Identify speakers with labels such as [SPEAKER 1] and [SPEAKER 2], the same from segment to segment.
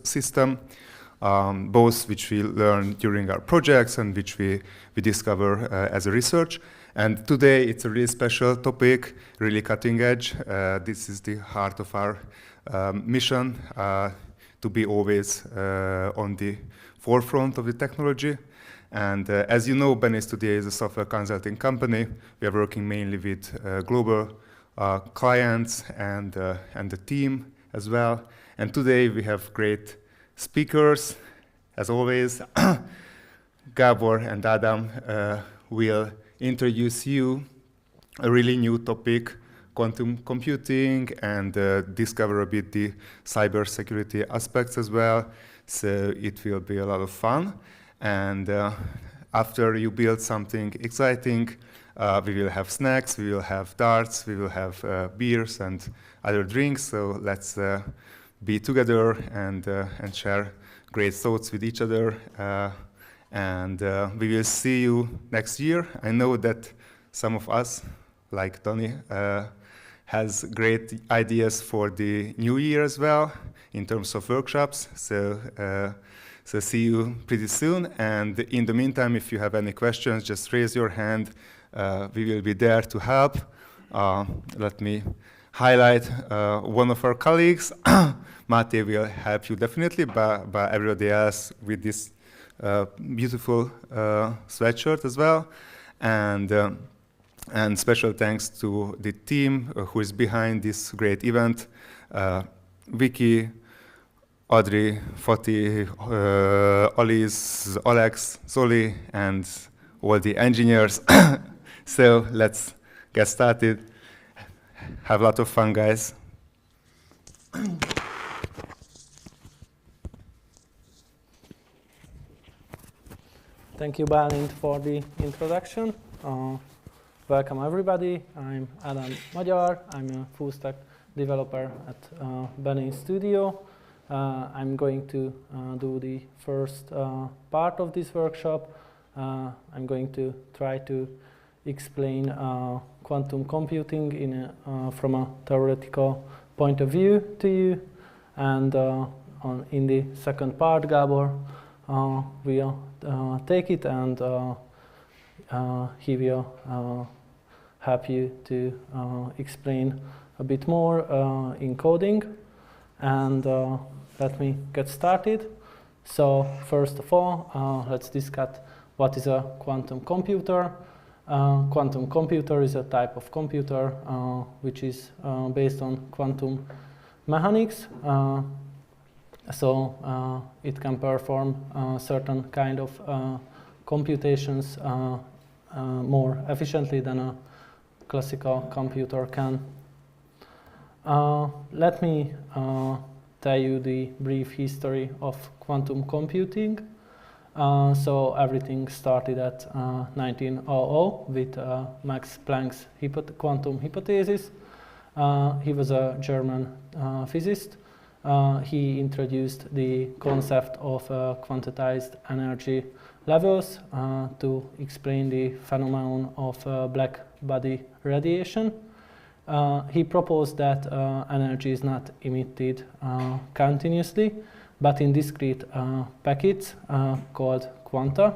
[SPEAKER 1] system, both which we learn during our projects and which we discover as a research. And today it's a really special topic, really cutting edge. This is the heart of our mission, to be always on the forefront of the technology. And as you know, Benis today is a software consulting company. We are working mainly with global clients and the team as well. And today we have great speakers, as always. Gabor and Adam will introduce you a really new topic, quantum computing, and discover a bit the cybersecurity aspects as well. So it will be a lot of fun. And after you build something exciting, we will have snacks, we will have darts, we will have beers and other drinks. So let's be together and share great thoughts with each other. And we will see you next year. I know that some of us, like Tony, has great ideas for the new year as well in terms of workshops. So see you pretty soon. And in the meantime, if you have any questions, just raise your hand. We will be there to help. Let me highlight one of our colleagues. Mate will help you definitely, but everybody else with this beautiful sweatshirt as well. And special thanks to the team who is behind this great event. Vicky, Audrey, Fati, Alice, Alex, Zoli, and all the engineers. So let's get started. Have a lot of fun, guys.
[SPEAKER 2] Thank you, Bálint, for the introduction. Welcome, everybody. I'm Adam Magyar. I'm a full stack developer at Benin Studio. I'm going to do the first part of this workshop. I'm going to try to explain quantum computing from a theoretical point of view to you. And in the second part, Gabor will take it, and he will help you to explain a bit more in coding. And let me get started. So first of all, let's discuss what is a quantum computer. Quantum computer is a type of computer which is based on quantum mechanics. So it can perform certain kind of computations more efficiently than a classical computer can. Let me tell you the brief history of quantum computing. So everything started at 1900 with Max Planck's quantum hypothesis. He was a German physicist. He introduced the concept of quantized energy levels to explain the phenomenon of black body radiation. He proposed that energy is not emitted continuously, but in discrete packets called quanta.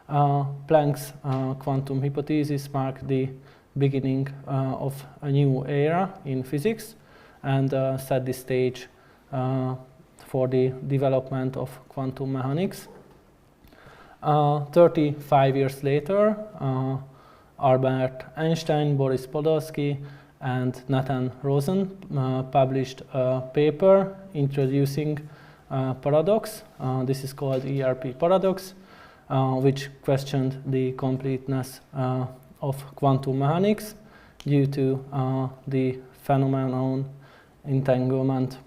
[SPEAKER 2] Planck's quantum hypothesis marked the beginning of a new era in physics and set the stage for the development of quantum mechanics. 35 years later, Albert Einstein, Boris Podolsky, and Nathan Rosen published a paper introducing paradox. This is called ERP paradox, which questioned the completeness of quantum mechanics due to the phenomenon entanglement.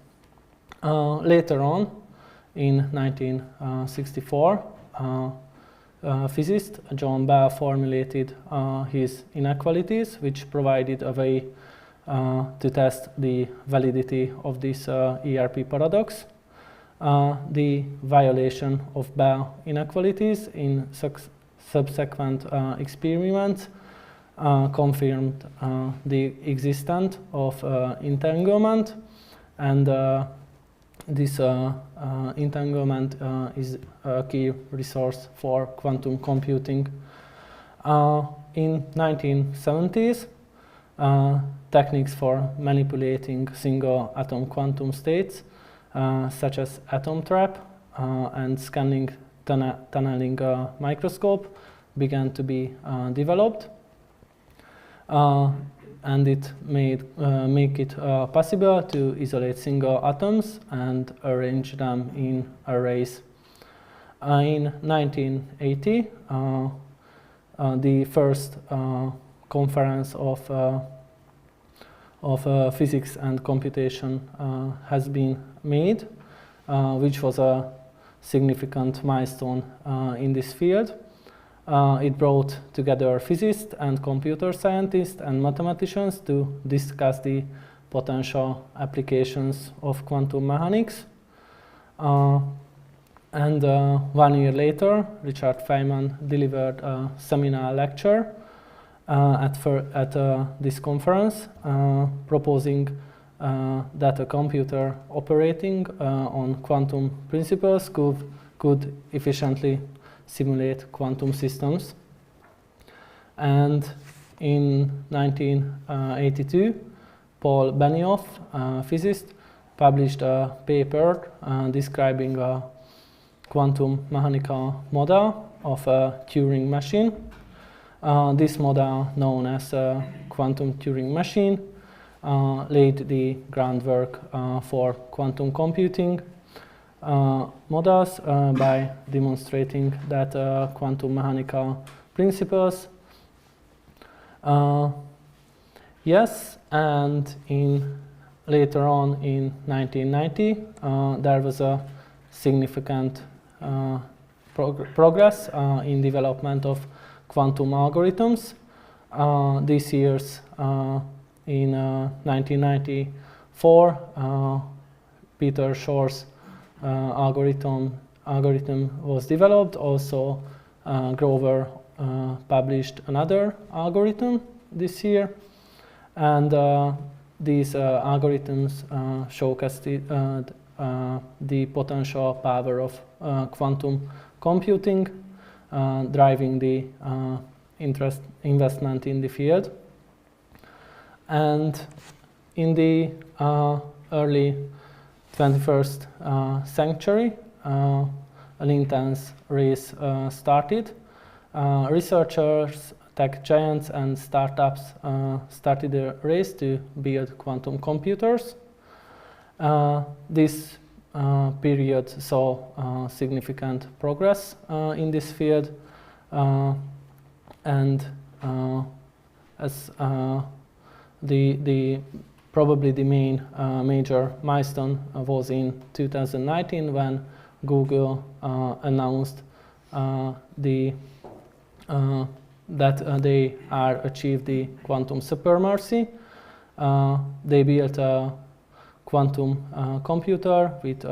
[SPEAKER 2] Later on, in 1964, physicist John Bell formulated his inequalities, which provided a way to test the validity of this ERP paradox. The violation of Bell inequalities in subsequent experiments confirmed the existence of entanglement, and this entanglement is a key resource for quantum computing. In 1970s, techniques for manipulating single atom quantum states, such as atom trap and scanning tunneling microscope, began to be developed, and it make it possible to isolate single atoms and arrange them in arrays. In 1980, the first conference of physics and computation has been made, which was a significant milestone in this field. It brought together physicists and computer scientists and mathematicians to discuss the potential applications of quantum mechanics. And 1 year later, Richard Feynman delivered a seminar lecture at this conference, proposing that a computer operating on quantum principles could efficiently simulate quantum systems. And in 1982, Paul Benioff, a physicist, published a paper describing a quantum mechanical model of a Turing machine. This model, known as a quantum Turing machine, laid the groundwork for quantum computing models by demonstrating that quantum mechanical principles. Yes, and later on in 1990, there was a significant progress in development of quantum algorithms. These years, in 1994, Peter Shor's algorithm was developed. Also, Grover published another algorithm this year, and these algorithms showcase the potential power of quantum computing, driving the investment in the field. And in the early 21st century, an intense race started. Researchers, tech giants, and startups started a race to build quantum computers. This period saw significant progress in this field, and as probably the main major milestone was in 2019 when Google announced that they achieved the quantum supremacy. They built a quantum computer with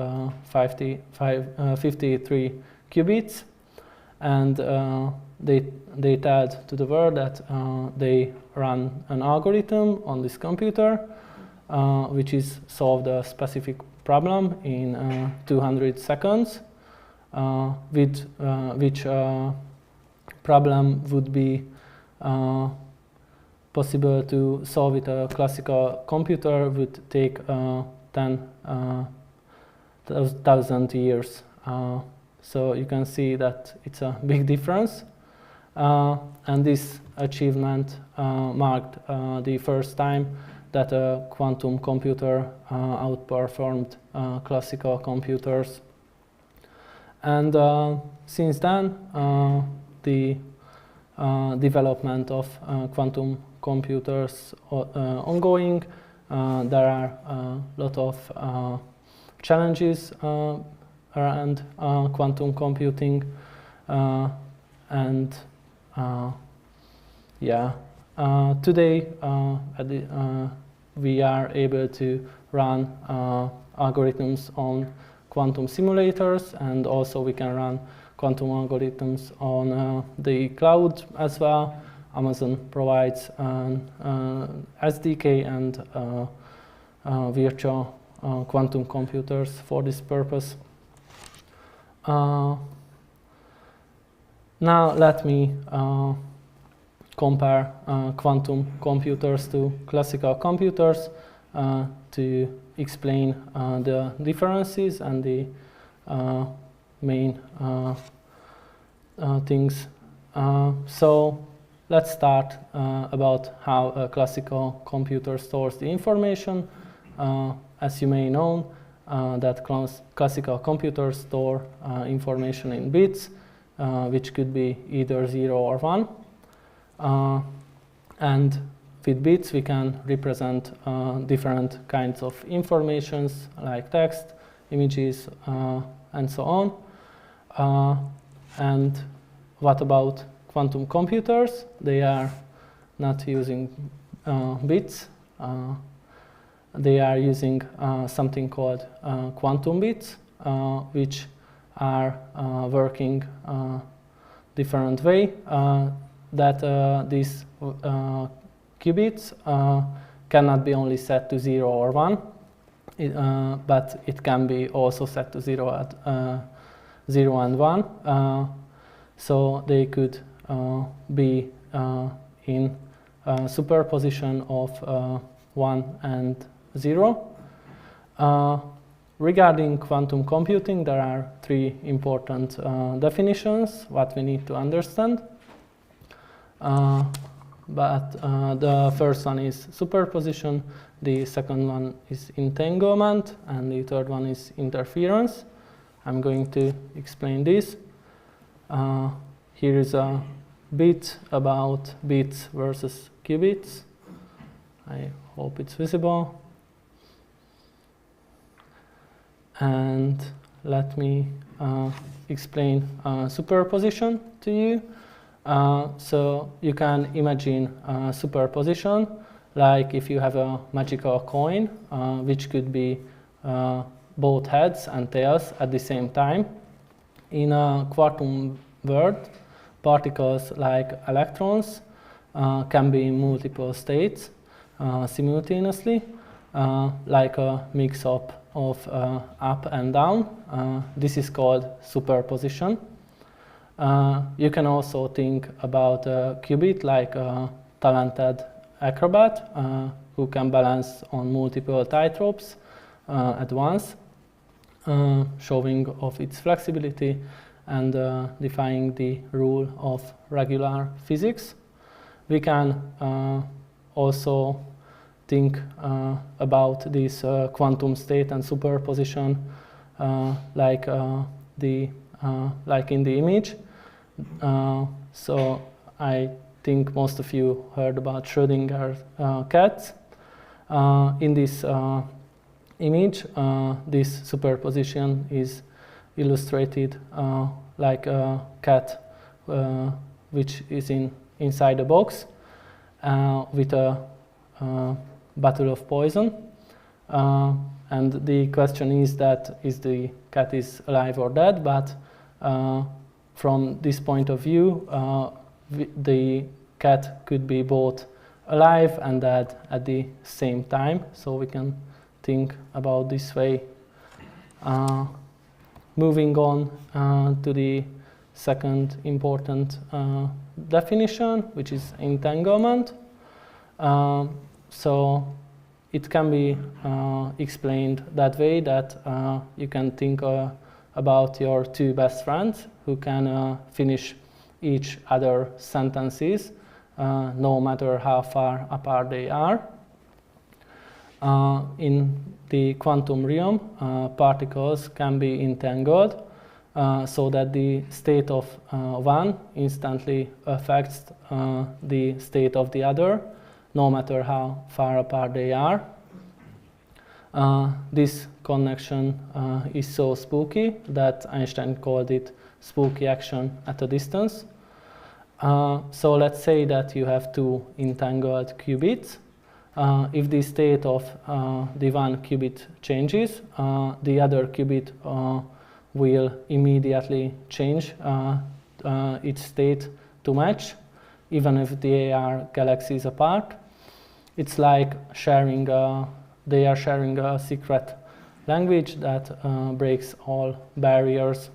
[SPEAKER 2] 53 qubits, and they told to the world that they ran an algorithm on this computer which is solved a specific problem in 200 seconds, with which problem would be possible to solve with a classical computer would take 10,000 years. So you can see that it's a big difference. And this achievement marked the first time that a quantum computer outperformed classical computers. And since then, the development of quantum computers ongoing. There are a lot of challenges around quantum computing, and today we are able to run algorithms on quantum simulators, and also we can run quantum algorithms on the cloud as well. Amazon provides an SDK and virtual quantum computers for this purpose. Now let me compare quantum computers to classical computers to explain the differences and the main things. So let's start about how a classical computer stores the information. As you may know, that classical computers store information in bits, which could be either 0 or 1. And with bits, we can represent different kinds of informations like text, images, and so on. And what about quantum computers? They are not using bits. They are using something called quantum bits, which are working different way. That these qubits cannot be only set to 0 or 1, but it can be also set to 0 and 1. So they could be in superposition of 1 and 0. Regarding quantum computing, there are 3 important definitions what we need to understand. But the first one is superposition, the second one is entanglement, and the third one is interference. I'm going to explain this. Here is a bit about bits versus qubits. I hope it's visible. And let me explain superposition to you. So you can imagine superposition like if you have a magical coin, which could be both heads and tails at the same time. In a quantum world, particles like electrons can be in multiple states simultaneously, like a mix-up of up and down. This is called superposition. You can also think about a qubit like a talented acrobat who can balance on multiple tightropes at once, showing of its flexibility and defying the rule of regular physics. We can also think about this quantum state and superposition like in the image. So I think most of you heard about Schrödinger cats. In this image, this superposition is illustrated like a cat which is inside a box with a bottle of poison. And the question is that is the cat is alive or dead, but from this point of view, the cat could be both alive and dead at the same time, so we can think about this way. Moving on to the second important definition, which is entanglement. So it can be explained that way, that you can think about your 2 best friends who can finish each other sentences no matter how far apart they are. In the quantum realm, particles can be entangled so that the state of one instantly affects the state of the other, no matter how far apart they are. This connection is so spooky that Einstein called it spooky action at a distance. So let's say that you have 2 entangled qubits. If the state of the one qubit changes, the other qubit will immediately change its state to match, even if they are galaxies apart. It's like sharing they are sharing a secret language that breaks all barriers.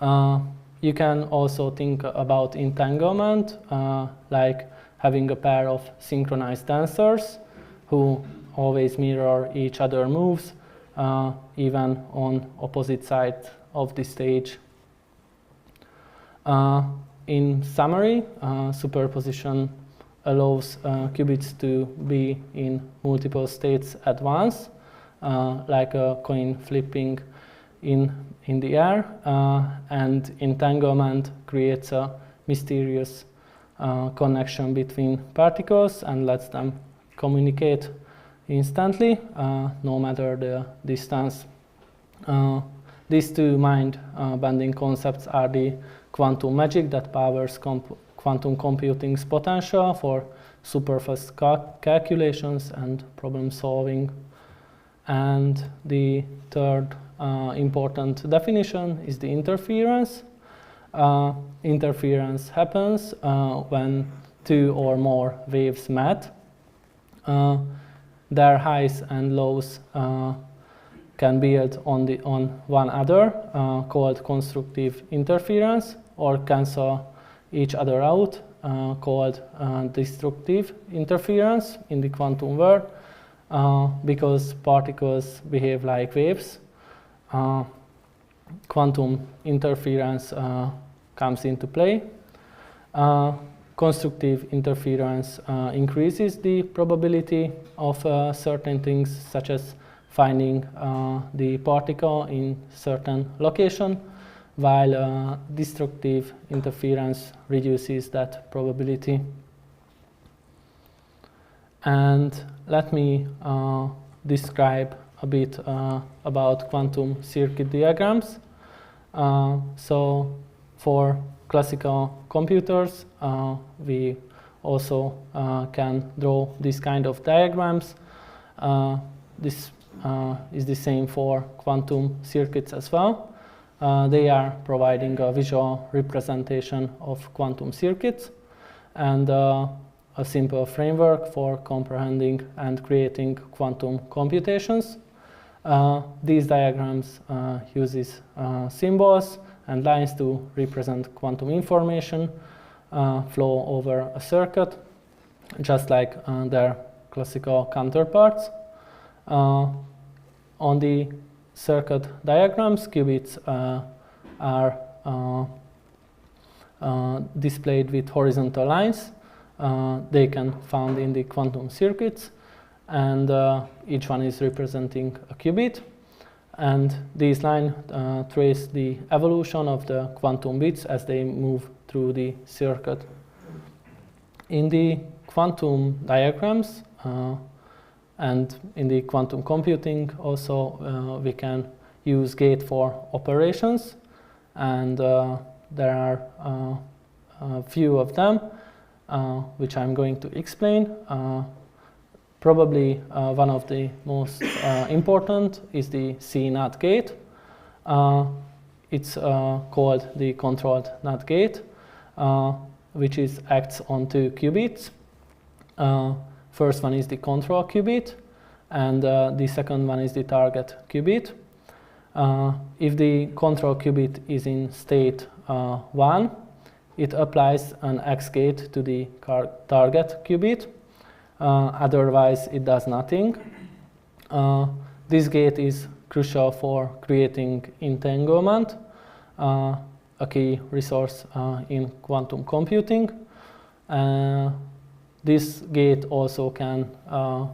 [SPEAKER 2] You can also think about entanglement, like having a pair of synchronized dancers who always mirror each other's moves, even on opposite sides of the stage. In summary, superposition allows qubits to be in multiple states at once, like a coin flipping in the air, and entanglement creates a mysterious connection between particles and lets them communicate instantly, no matter the distance. These two mind-bending concepts are the quantum magic that powers quantum computing's potential for super fast calculations and problem solving. And the third important definition is the interference. Interference happens when two or more waves met. Their highs and lows can build on one another, called constructive interference, or cancel each other out, called destructive interference in the quantum world, because particles behave like waves. Quantum interference comes into play. Constructive interference increases the probability of certain things, such as finding the particle in certain location, while destructive interference reduces that probability. And let me describe a bit about quantum circuit diagrams. So for classical computers, we also can draw this kind of diagrams. This is the same for quantum circuits as well. They are providing a visual representation of quantum circuits and a simple framework for comprehending and creating quantum computations. These diagrams uses symbols and lines to represent quantum information flow over a circuit, just like their classical counterparts. On the circuit diagrams, qubits are displayed with horizontal lines. They can be found in the quantum circuits, and each one is representing a qubit. And these lines trace the evolution of the quantum bits as they move through the circuit. In the quantum diagrams and in the quantum computing also, we can use gate for operations, and there are a few of them which I'm going to explain. Probably one of the most important is the C-NAT gate. It's called the controlled NAT gate, which acts on two qubits. First one is the control qubit, and the second one is the target qubit. If the control qubit is in state 1, it applies an X gate to the target qubit. Otherwise, it does nothing. This gate is crucial for creating entanglement, a key resource in quantum computing. This gate also can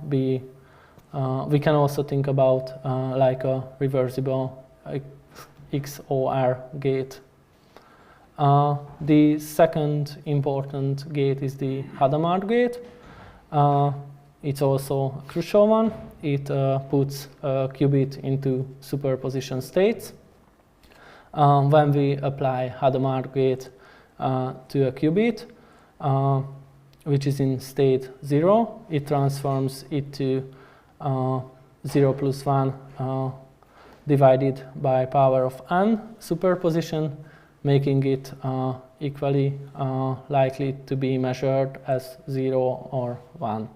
[SPEAKER 2] be, we can also think about like a reversible XOR gate. The second important gate is the Hadamard gate. It's also a crucial one. It puts a qubit into superposition states. When we apply Hadamard gate to a qubit, which is in state 0, it transforms it to 0 plus 1 divided by power of n superposition, making it equally likely to be measured as 0 or 1.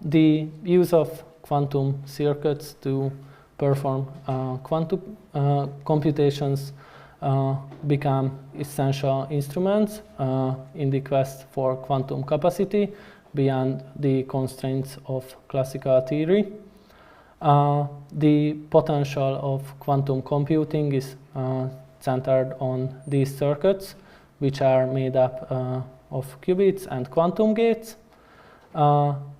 [SPEAKER 2] The use of quantum circuits to perform quantum computations become essential instruments in the quest for quantum capacity beyond the constraints of classical theory. The potential of quantum computing is centered on these circuits, which are made up of qubits and quantum gates.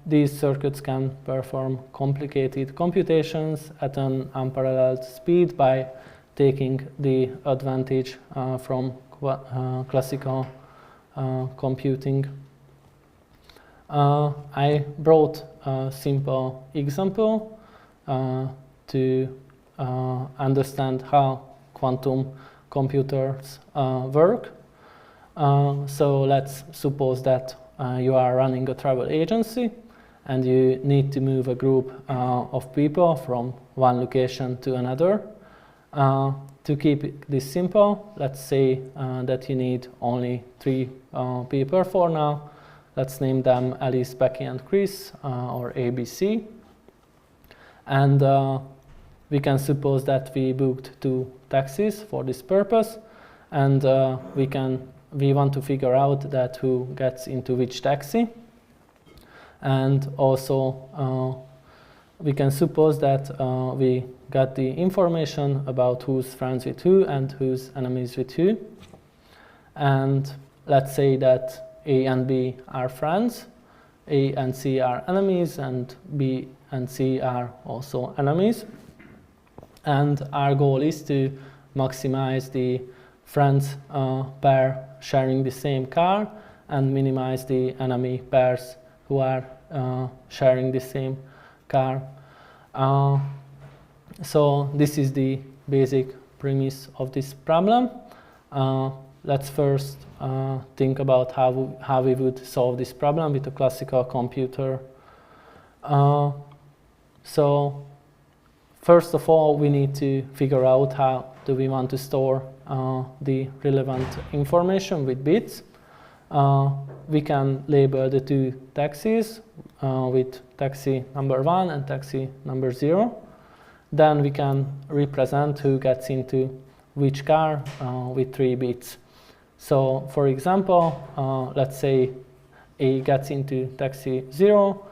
[SPEAKER 2] These circuits can perform complicated computations at an unparalleled speed by taking the advantage from classical computing. I brought a simple example to understand how quantum computers work. So let's suppose that you are running a travel agency and you need to move a group of people from one location to another. To keep this simple, let's say that you need only 3 people for now. Let's name them Alice, Becky, and Chris, or ABC. And we can suppose that we booked 2 taxis for this purpose, and we want to figure out that who gets into which taxi. And also we can suppose that we got the information about who's friends with who and who's enemies with who. And let's say that A and B are friends, A and C are enemies, and B and C are also enemies. And our goal is to maximize the friends pair sharing the same car and minimize the enemy pairs who are sharing the same car. So this is the basic premise of this problem. Let's first think about how we would solve this problem with a classical computer. So first of all, we need to figure out how do we want to store the relevant information with bits. We can label the 2 taxis with taxi number 1 and taxi number 0. Then we can represent who gets into which car with 3 bits. So for example, let's say A gets into taxi 0.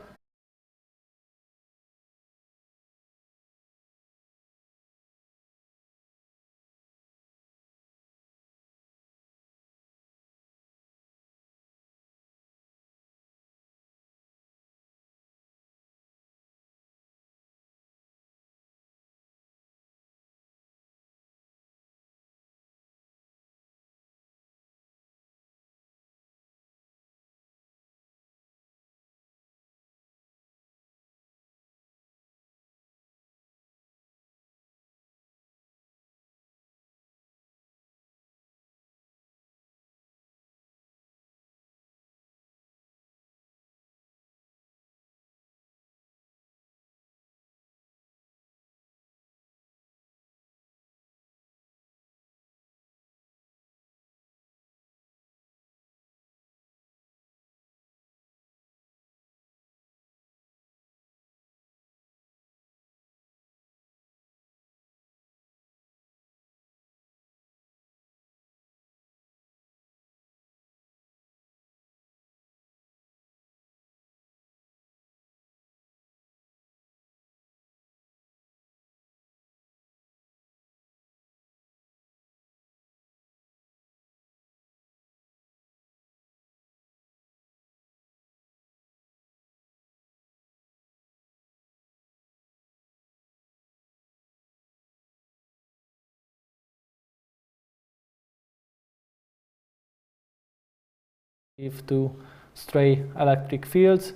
[SPEAKER 2] To stray electric fields,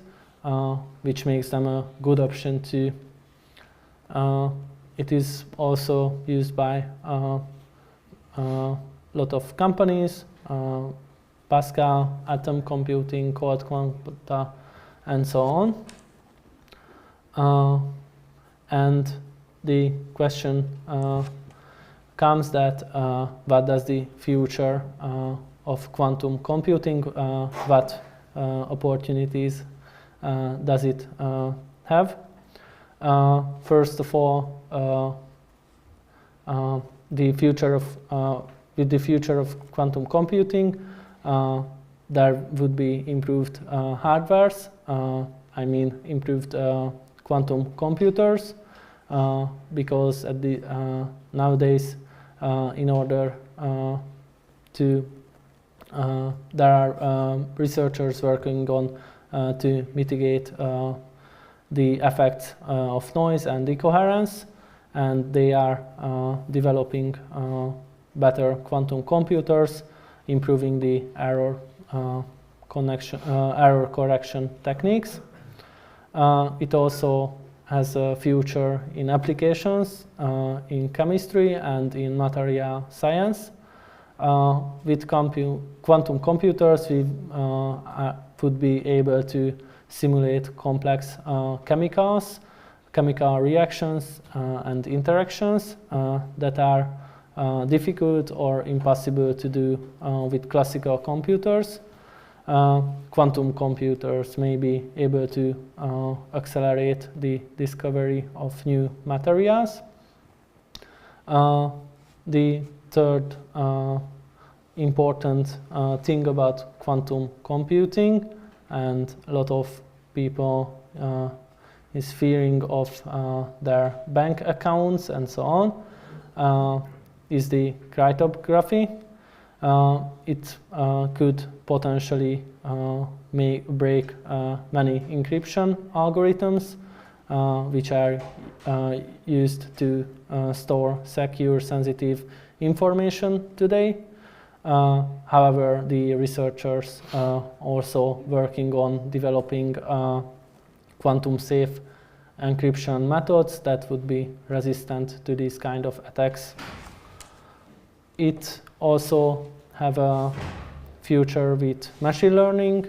[SPEAKER 2] which makes them a good option to. It is also used by a lot of companies, Pascal, atom computing, cold quanta, and so on. And the question comes that what does the future of quantum computing, what opportunities does it have? First of all, with the future of quantum computing, there would be improved hardwares. I mean, improved quantum computers, because nowadays, in order to there are researchers working on to mitigate the effects of noise and decoherence, and they are developing better quantum computers, improving the error correction techniques. It also has a future in applications in chemistry and in material science. With quantum computers, we would be able to simulate complex chemical reactions and interactions that are difficult or impossible to do with classical computers. Quantum computers may be able to accelerate the discovery of new materials. The third important thing about quantum computing, and a lot of people is fearing of their bank accounts and so on, is the cryptography. It could potentially break many encryption algorithms which are used to store secure, sensitive information today. However, the researchers also working on developing quantum safe encryption methods that would be resistant to these kind of attacks. It also have a future with machine learning.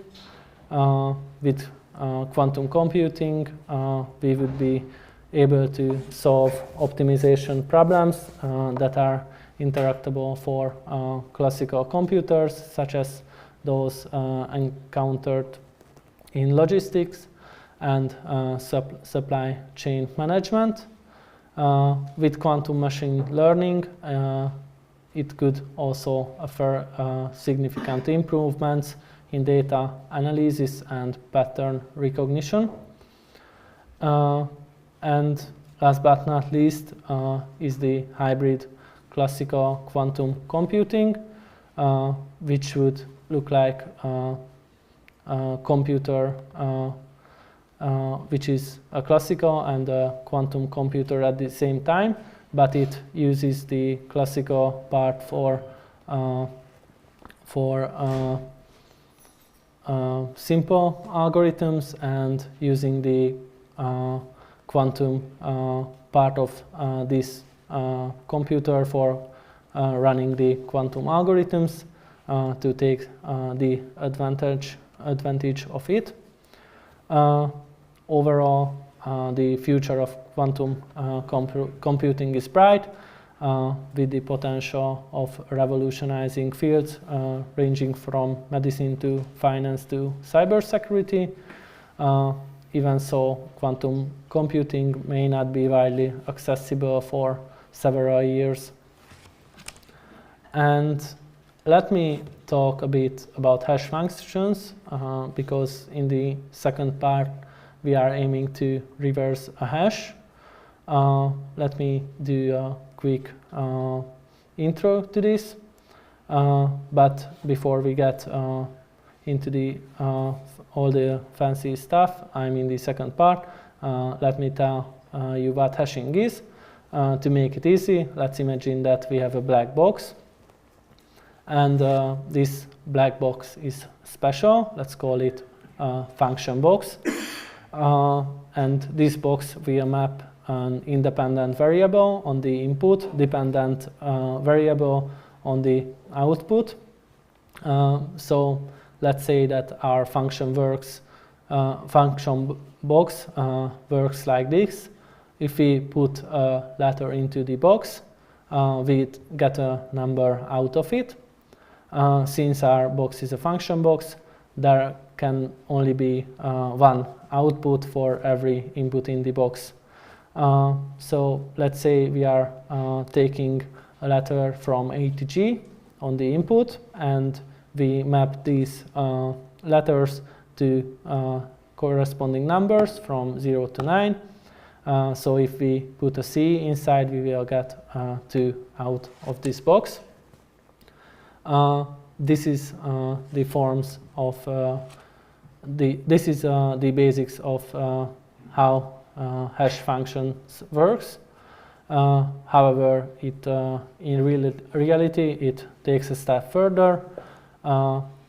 [SPEAKER 2] With quantum computing, we would be able to solve optimization problems that are interactable for classical computers, such as those encountered in logistics and supply chain management. With quantum machine learning, it could also offer significant improvements in data analysis and pattern recognition. And last but not least is the hybrid classical quantum computing, which would look like a computer which is a classical and a quantum computer at the same time, but it uses the classical part for simple algorithms, and using the quantum part of this computer for running the quantum algorithms to take the advantage of it. Overall, the future of quantum computing is bright, with the potential of revolutionizing fields ranging from medicine to finance to cybersecurity. Even so, quantum computing may not be widely accessible for several years. And let me talk a bit about hash functions, because in the second part we are aiming to reverse a hash. Let me do a quick intro to this. But before we get into the all the fancy stuff, I'm in the second part. Let me tell you what hashing is. To make it easy, let's imagine that we have a black box, and this black box is special. Let's call it a function box. And this box will map an independent variable on the input, dependent variable on the output. So let's say that our function box works like this. If we put a letter into the box, we get a number out of it. Since our box is a function box, there can only be one output for every input in the box. So let's say we are taking a letter from A to G on the input, and we map these letters to corresponding numbers from 0 to 9. So if we put a C inside, we will get 2 out of this box. This is the forms of this is the basics of how hash functions works. However, it in reality it takes a step further.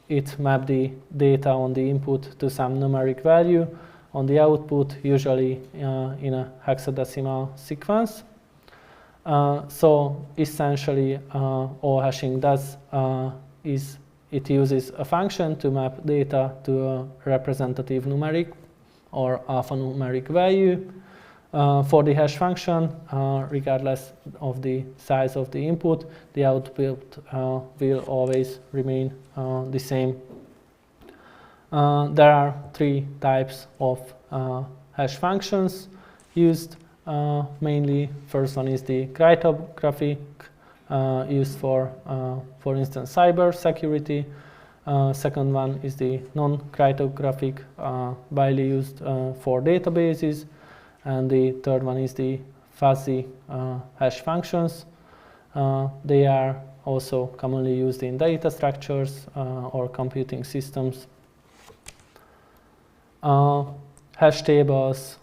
[SPEAKER 2] It maps the data on the input to some numeric value on the output, usually in a hexadecimal sequence. So essentially, all hashing does is it uses a function to map data to a representative numeric or alphanumeric value. For the hash function, regardless of the size of the input, the output will always remain the same. There are 3 types of hash functions used mainly. First one is the cryptographic, used for instance, cybersecurity. Second one is the non-cryptographic, widely used for databases. And the third one is the fuzzy hash functions. They are also commonly used in data structures or computing systems. Hash tables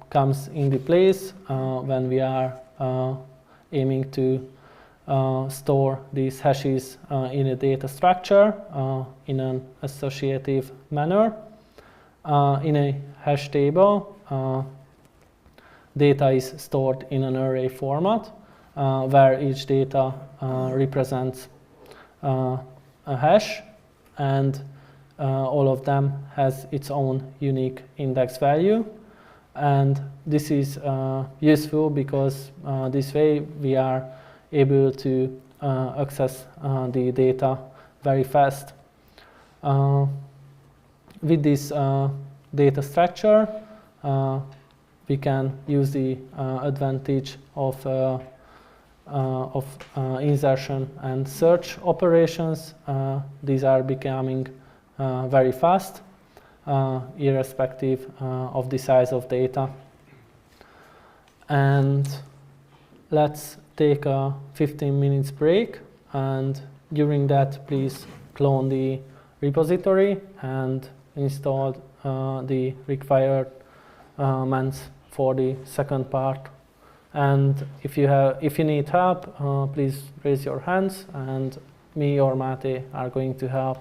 [SPEAKER 2] comes into place when we are aiming to store these hashes in a data structure in an associative manner. In a hash table, data is stored in an array format where each data represents a hash, and all of them has its own unique index value. And this is useful because this way we are able to access the data very fast. With this data structure, we can use the advantage of insertion and search operations. These are becoming very fast, irrespective of the size of data. And let's take a 15 minutes break, and during that please clone the repository and install the requirements for the second part. And if you need help, please raise your hands, and me or Mate are going to help.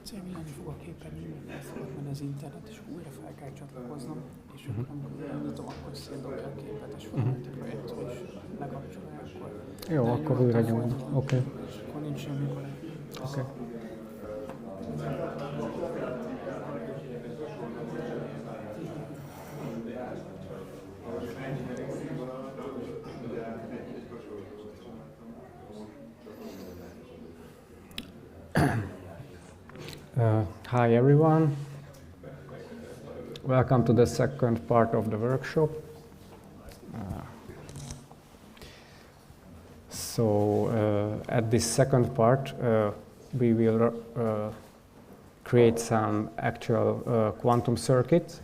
[SPEAKER 3] egyszer villani fog a képernyő, el fogod menni az internet, és újra fel kell csatlakoznom, és amikor nyitom, akkor szétdobja a képet, és felmenti projektről, és lekapcsolja, akkor...
[SPEAKER 4] Jó, akkor újra nyomom. Oké.
[SPEAKER 3] És akkor nincs semmi baj.
[SPEAKER 4] Oké. Hi everyone, welcome to the second part of the workshop. At this second part we will create some actual quantum circuits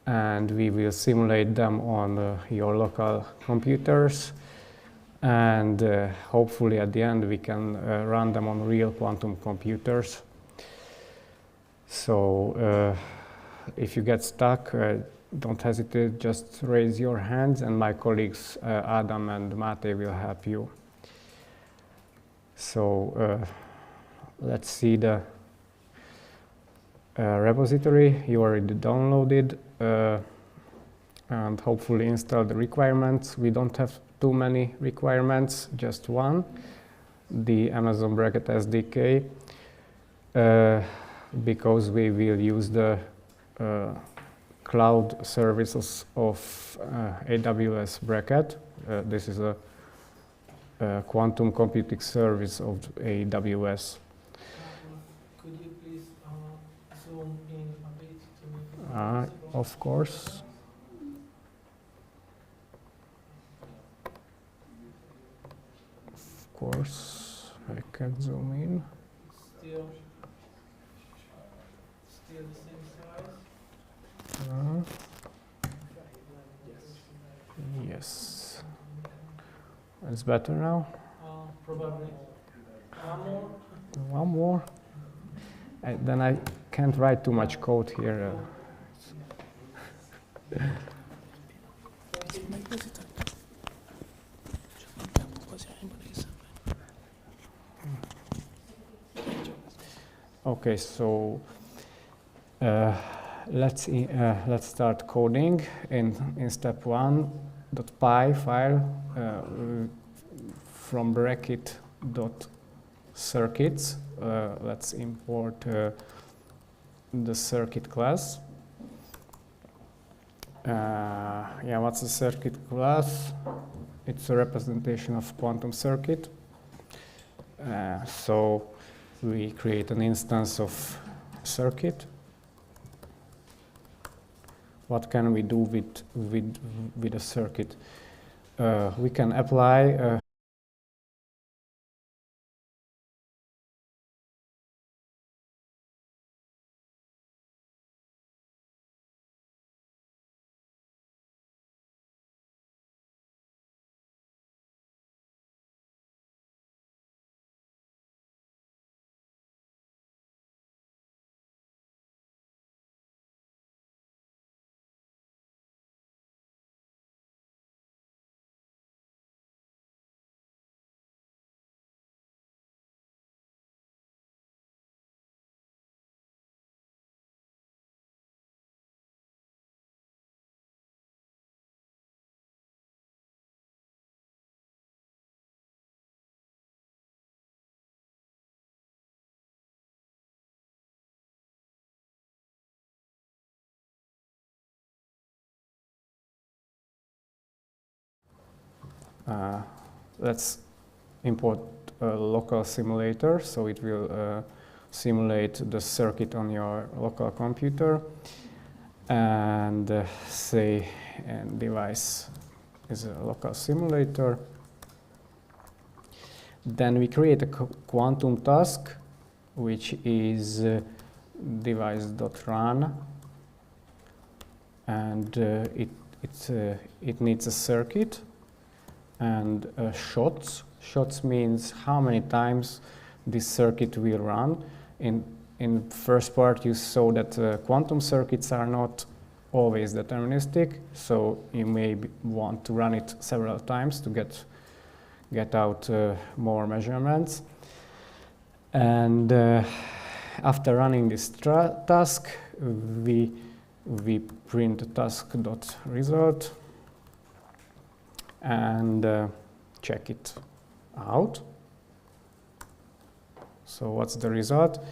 [SPEAKER 4] and we will simulate them on your local computers, and hopefully at the end we can run them on real quantum computers. So if you get stuck, don't hesitate, just raise your hands and my colleagues Adam and Mate will help you. So let's see the repository. You already downloaded and hopefully installed the requirements. We don't have too many requirements, just one, the Amazon Braket SDK, because we will use the cloud services of AWS Braket. This is a quantum computing service of AWS.
[SPEAKER 2] Could you please zoom in a bit to make it
[SPEAKER 4] Of course. Of course, I can zoom in.
[SPEAKER 2] Still the same size?
[SPEAKER 4] Yes. It's better now.
[SPEAKER 2] Probably. One more?
[SPEAKER 4] One more. Then I can't write too much code here. Okay, so let's start coding in step 1. .py file from bracket.circuits. Let's import the circuit class. What's a circuit class? It's a representation of quantum circuit. So we create an instance of circuit. What can we do with a circuit? We can apply let's import a local simulator, so it will simulate the circuit on your local computer, and say device is a local simulator. Then we create a quantum task, which is device.run, and it needs a circuit and shots. Shots means how many times this circuit will run. In first part, you saw that quantum circuits are not always deterministic, so you may want to run it several times to get out more measurements. And after running this task, we print task.result and check it out. So what's the result?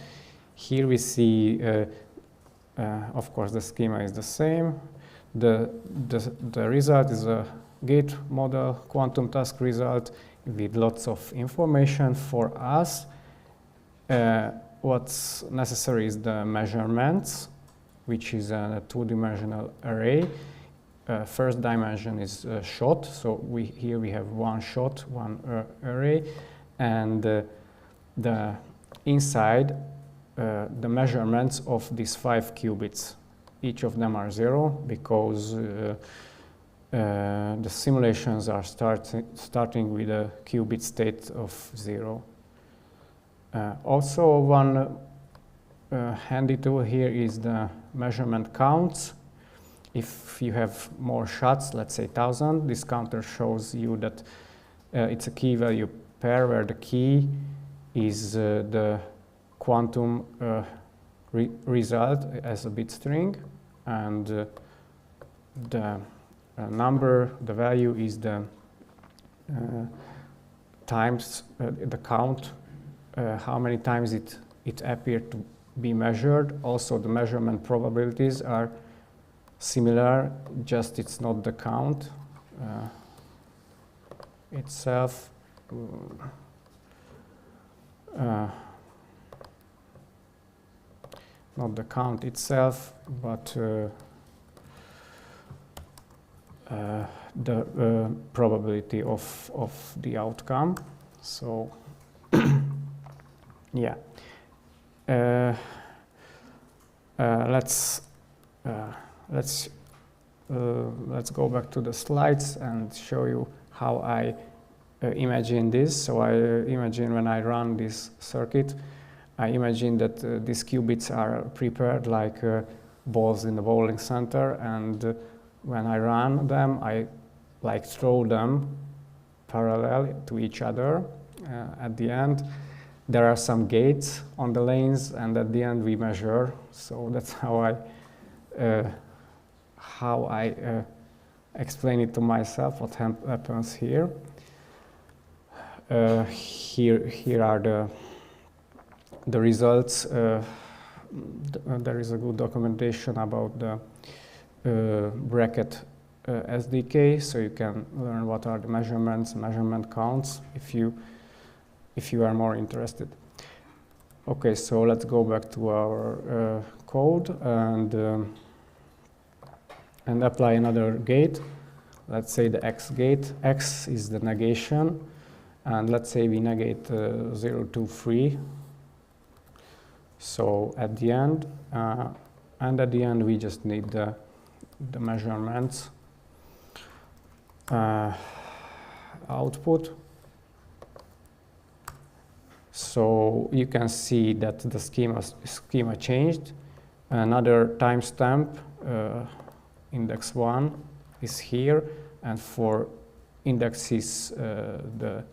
[SPEAKER 4] Here we see, of course, the schema is the same. The result is a gate model quantum task result with lots of information for us. What's necessary is the measurements, which is a two-dimensional array. First dimension is shot, so here we have one shot, one array, and the inside the measurements of these 5 qubits. Each of them are 0 because the simulations are starting with a qubit state of 0. Also, one handy tool here is the measurement counts. If you have more shots, let's say 1,000, this counter shows you that it's a key value pair where the key is the quantum result as a bit string, and the number, the value is the times the count, how many times it appeared to be measured. Also, the measurement probabilities are similar, just it's not the count itself. Not the count itself, but the probability of the outcome. So, yeah. Let's go back to the slides and show you how I imagine this. So I imagine when I run this circuit, I imagine that these qubits are prepared like balls in the bowling center, and when I run them, I like throw them parallel to each other. At the end, there are some gates on the lanes, and at the end we measure. So that's how I explain it to myself, what happens here. Here are the results. There is a good documentation about the bracket SDK, so you can learn what are the measurements, measurement counts, if you are more interested. Okay, so let's go back to our code and apply another gate. Let's say the X gate. X is the negation, and let's say we negate 0, 2, 3. So at the end, we just need the measurements output. So you can see that the schema changed. Another timestamp, index 1, is here, and for indexes the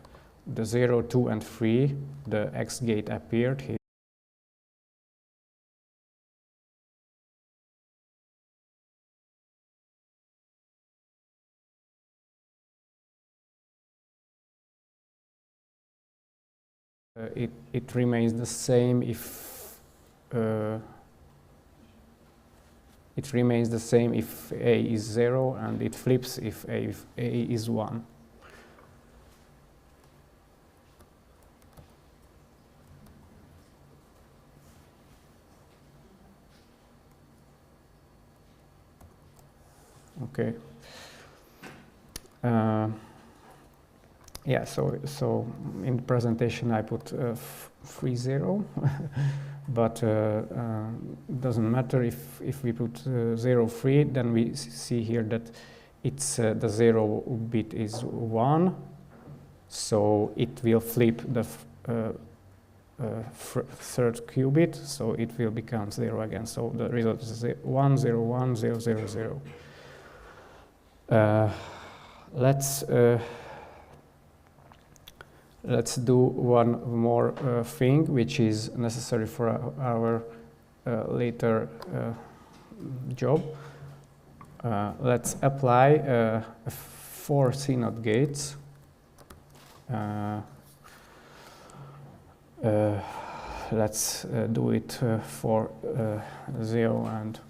[SPEAKER 4] 0, 2, and 3, the X gate appeared here. It remains the same if A is 0, and it flips if A is 1. Okay. Yeah, so in the presentation I put 3, 0, but doesn't matter if we put 0, 3, then we see here that it's the 0 bit is 1, so it will flip the third qubit, so it will become 0 again. So the result is 1, 0, 1, 0, 0, 0. let's do one more thing which is necessary for our later job. Let's apply 4 CNOT gates. Let's do it for 0 and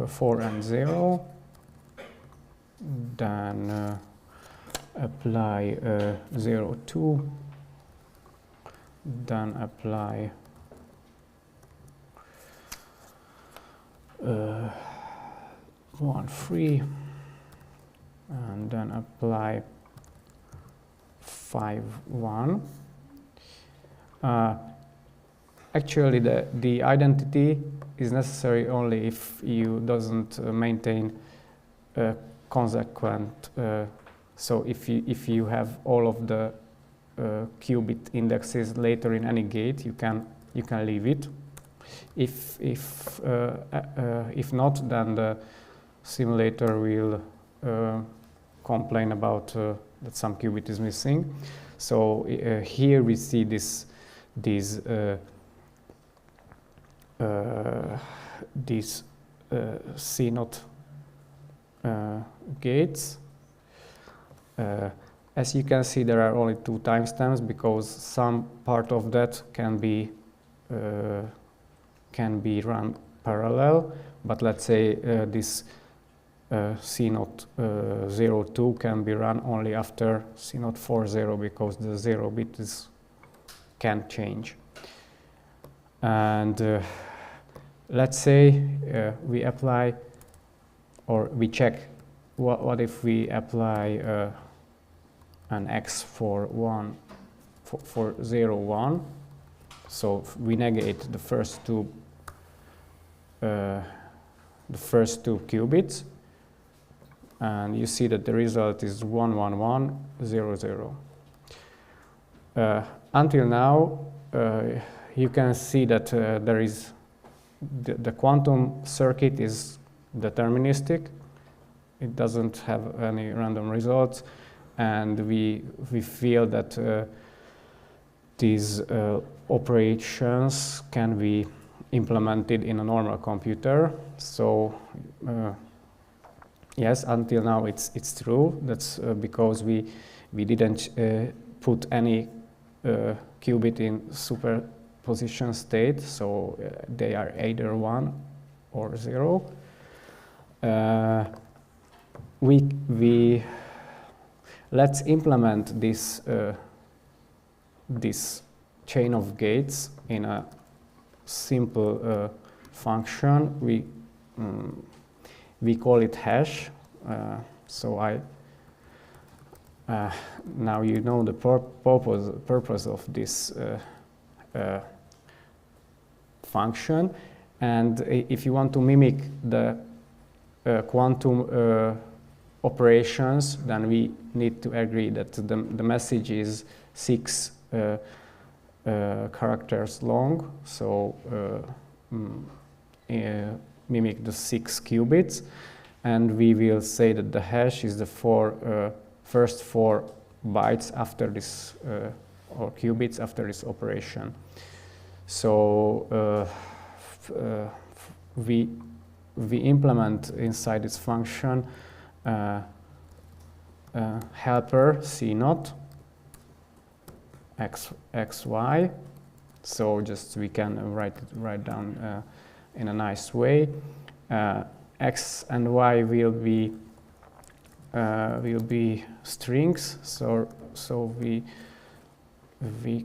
[SPEAKER 4] 4 and 0. Then apply 0, 2. Then apply 1, 3. And then apply 5, 1. Actually, the identity is necessary only if you doesn't maintain consequent. So if you have all of the qubit indexes later in any gate, you can leave it. If not, then the simulator will complain about that some qubit is missing. So here we see these CNOT gates. As you can see, there are only 2 timestamps because some part of that can be run parallel. But let's say this CNOT 02 can be run only after CNOT 40 because the 0 bit can change. And let's say we apply or we check what if we apply an X for 0, 1. So we negate the first two qubits, and you see that the result is 1, 1, 1, 0, 0. Until now, you can see that there is the quantum circuit is deterministic. It doesn't have any random results, and we feel that these operations can be implemented in a normal computer. So yes, until now it's true. That's because we didn't put any qubit in superposition state, so they are either 1 or 0. Let's implement this chain of gates in a simple function. We call it hash. Now you know the purpose of this function, and if you want to mimic the quantum operations, then we need to agree that the message is 6 characters long, so mimic the 6 qubits, and we will say that the hash is the first 4 bytes after this, or qubits after this operation. So we implement inside this function helper CNOT xy. So just we can write down in a nice way. X and y will be strings. So we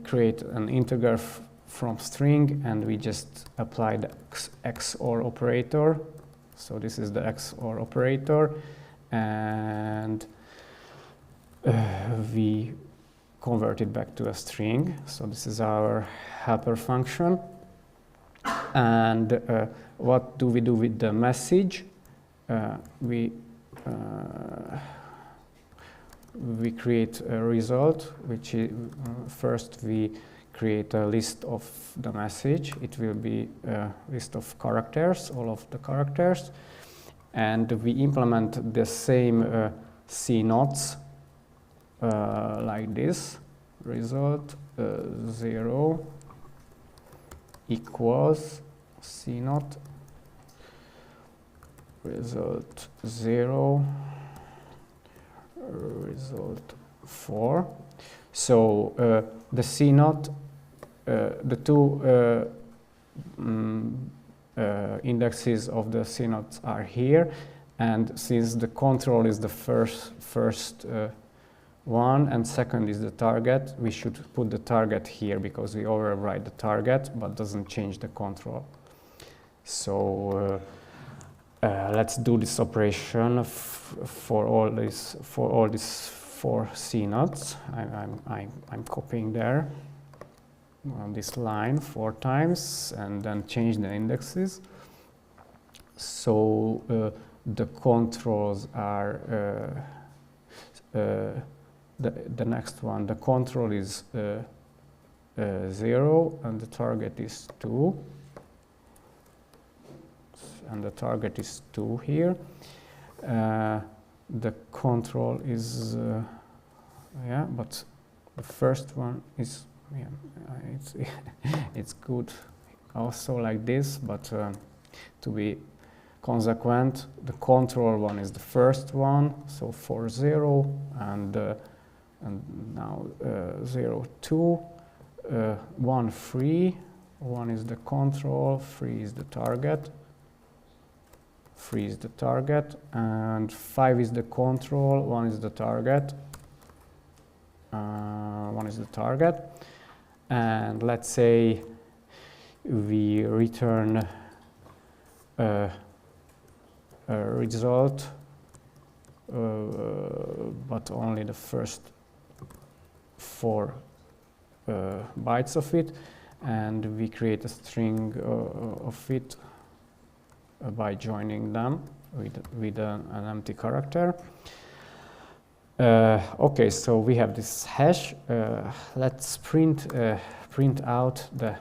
[SPEAKER 4] create an integer from string, and we just apply the XOR operator. So this is the XOR operator, and we convert it back to a string. So this is our helper function. And what do we do with the message? We create a result, which is first we create a list of the message. It will be a list of characters, all of the characters, and we implement the same CNOTs like this. Result 0 equals C naught. Result 0. Result 4. So the C naught, the two indexes of the C naughts are here, and since the control is the first one and second is the target, we should put the target here because we override the target but doesn't change the control. So let's do this operation for all these 4 C naughts. I'm copying there on this line 4 times and then change the indexes. So the controls are the next one. The control is 0 and the target is 2. And the target is 2 here. The control is, but the first one is, it's good also like this, but to be consequent, the control one is the first one, so 4, 0, and now 0, 2, 1, 3, 1 is the control, 3 is the target. 3 is the target, and 5 is the control, 1 is the target. 1 is the target. And let's say we return a result, but only the first 4 bytes of it, and we create a string of it by joining them with an empty character. Okay, so we have this hash. Let's print out the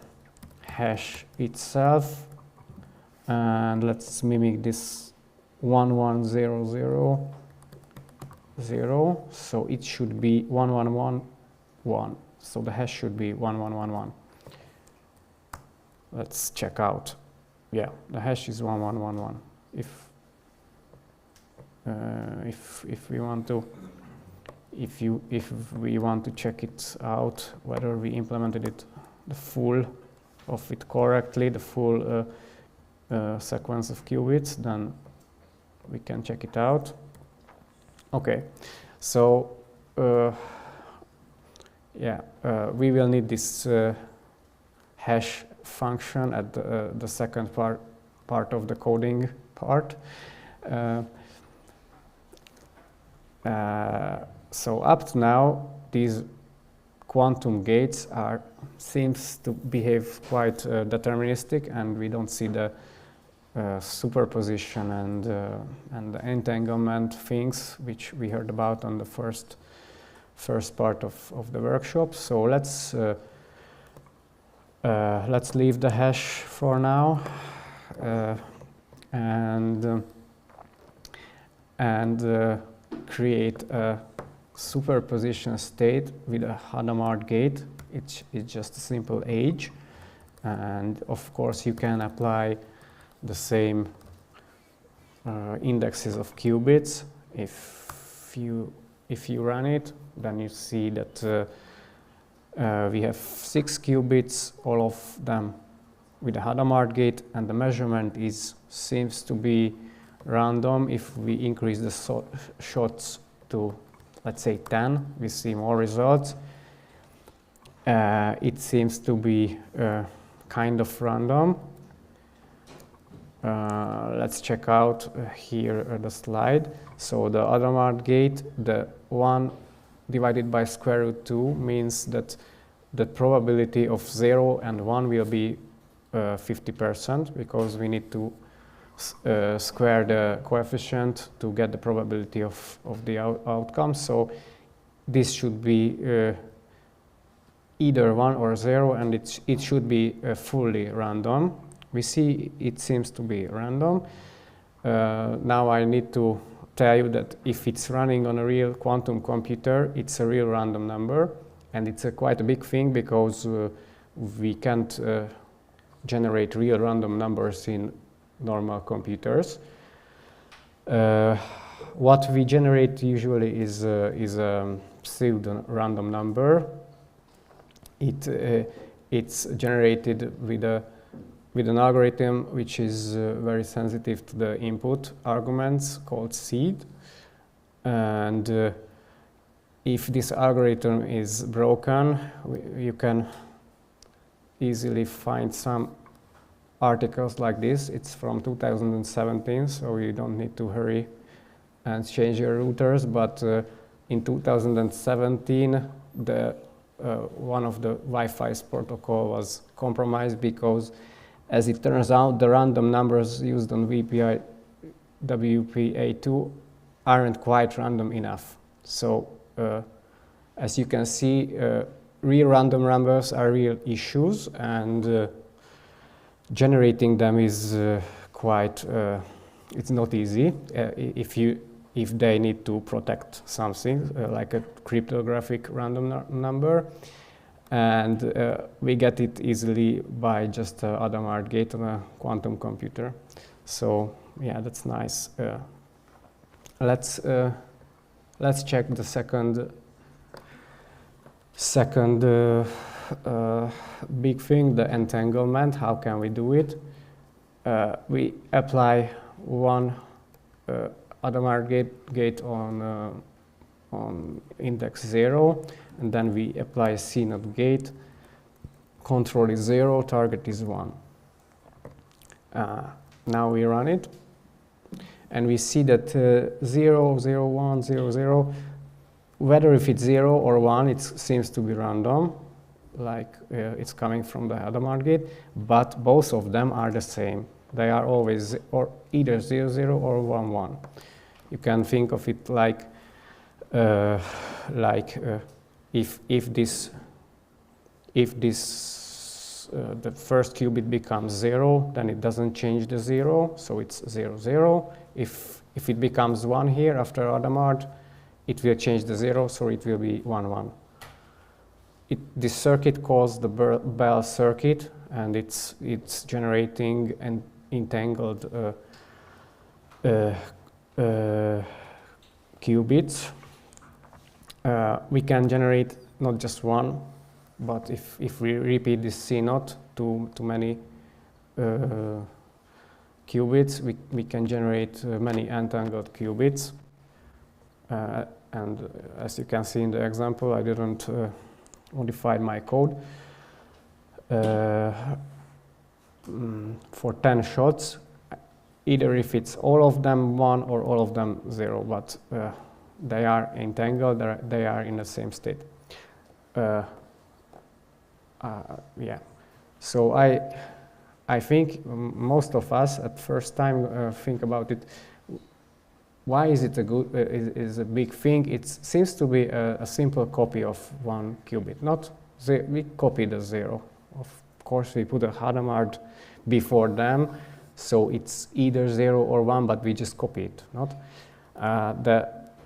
[SPEAKER 4] hash itself, and let's mimic this 1100 0. So it should be 1111. So the hash should be 1111. Let's check out. Yeah, the hash is 1111. If we want to, if we want to check it out whether we implemented it the full of it correctly, the full sequence of qubits, then we can check it out. Okay, so we will need this hash function at the second part of the coding part. So up to now, these quantum gates seems to behave quite deterministic, and we don't see the superposition and the entanglement things which we heard about on the first part of the workshop. So let's leave the hash for now and create a superposition state with a Hadamard gate. It's just a simple edge, and of course you can apply the same indexes of qubits. If you run it, then you see that we have 6 qubits, all of them with a Hadamard gate, and the measurement seems to be random. If we increase the shots to, let's say, 10, we see more results. It seems to be kind of random. Let's check out here the slide. So the Hadamard gate, the 1 divided by square root 2 means that the probability of 0 and 1 will be 50%, because we need to square the coefficient to get the probability of the outcome. So this should be either 1 or 0, and it should be fully random. We see it seems to be random. Now I need to tell you that if it's running on a real quantum computer, it's a real random number, and it's quite a big thing because we can't generate real random numbers in normal computers. What we generate usually is a pseudo-random number. It's generated with an algorithm which is very sensitive to the input arguments called seed. And if this algorithm is broken, you can easily find some articles like this. It's from 2017, so you don't need to hurry and change your routers. But in 2017, one of the Wi-Fi protocol was compromised because, as it turns out, the random numbers used on VPI WPA2 aren't quite random enough. So, as you can see, real random numbers are real issues, and generating them is quite, it's not easy if they need to protect something like a cryptographic random number. And we get it easily by just Hadamard gate on a quantum computer. So yeah, that's nice. Let's check the second big thing, the entanglement. How can we do it? We apply one Hadamard gate on index 0, and then we apply a CNOT gate. Control is 0, target is 1. Now we run it, and we see that 0, 0, 1, 0, 0, whether if it's 0 or 1, it seems to be random, like it's coming from the Hadamard gate, but both of them are the same. They are always or either 0, 0 or 1, 1. You can think of it like if the first qubit becomes 0, then it doesn't change the 0, so it's 0, 0. If it becomes 1 here after Hadamard, it will change the 0, so it will be 1, 1. This circuit calls the Bell circuit, and it's generating an entangled qubits. We can generate not just one, but if we repeat this CNOT to many qubits, we can generate many entangled qubits. And as you can see in the example, I didn't modify my code. For 10 shots, either if it's all of them 1 or all of them 0, but they are entangled, they are in the same state. Yeah. So I think most of us at first time think about it. Why is it is a big thing? It seems to be a simple copy of one qubit. We copy the 0. Of course, we put a Hadamard before them, so it's either 0 or 1, but we just copy it.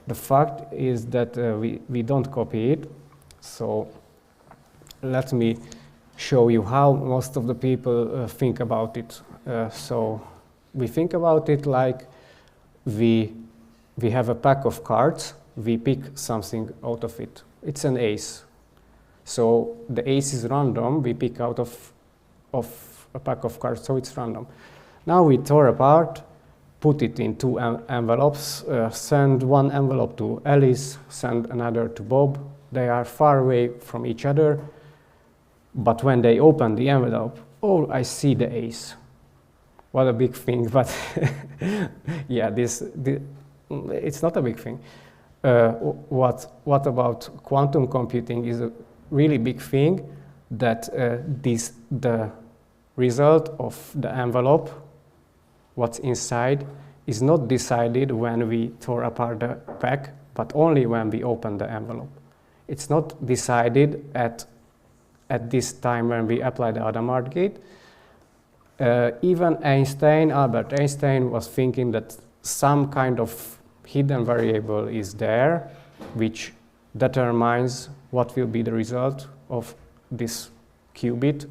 [SPEAKER 4] The fact is that we don't copy it. So let me show you how most of the people think about it. So we think about it like we have a pack of cards, we pick something out of it. It's an ace. So the ace is random, we pick out of a pack of cards, so it's random. Now we tore apart, put it in 2 envelopes, send one envelope to Alice, send another to Bob. They are far away from each other, but when they open the envelope, oh, I see the ace. What a big thing, but yeah, it's not a big thing. What about quantum computing is a really big thing, that the result of the envelope, what's inside, is not decided when we tore apart the pack, but only when we open the envelope. It's not decided at this time when we apply the Hadamard gate. Even Albert Einstein was thinking that some kind of hidden variable is there, which determines what will be the result of this qubit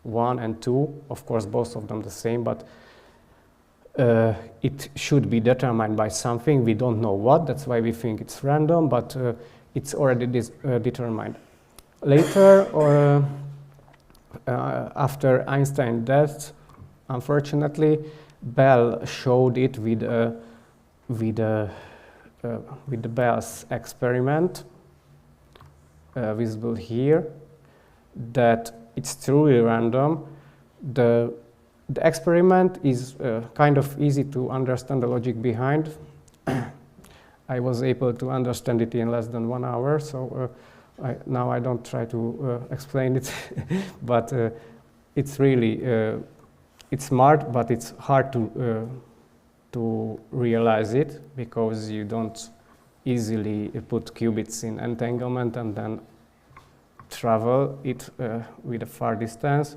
[SPEAKER 4] 1 and 2. Of course, both of them the same, but it should be determined by something. We don't know what, that's why we think it's random, but it's already determined. Later, after Einstein's death, unfortunately, Bell showed it with the Bell's experiment, visible here, that it's truly random. The experiment is kind of easy to understand the logic behind. I was able to understand it in less than 1 hour, so now I don't try to explain it, but it's really it's smart, but it's hard to realize it because you don't easily put qubits in entanglement and then travel it with a far distance.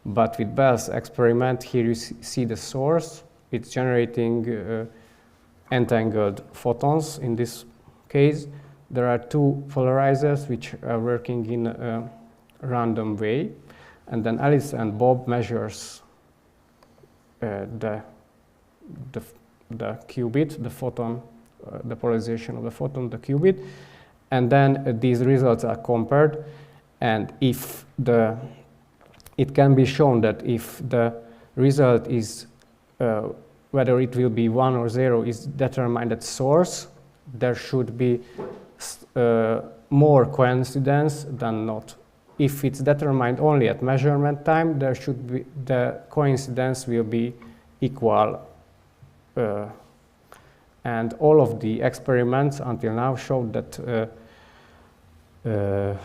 [SPEAKER 4] But with Bell's experiment, here you see the source. It's generating entangled photons in this case. There are 2 polarizers which are working in a random way. And then Alice and Bob measures the qubit, the photon, the polarization of the photon, the qubit. And then these results are compared. And if it can be shown that if the result is, whether it will be 1 or 0 is determined at source, there should be more coincidence than not. If it's determined only at measurement time, there should be, the coincidence will be equal. And all of the experiments until now showed that the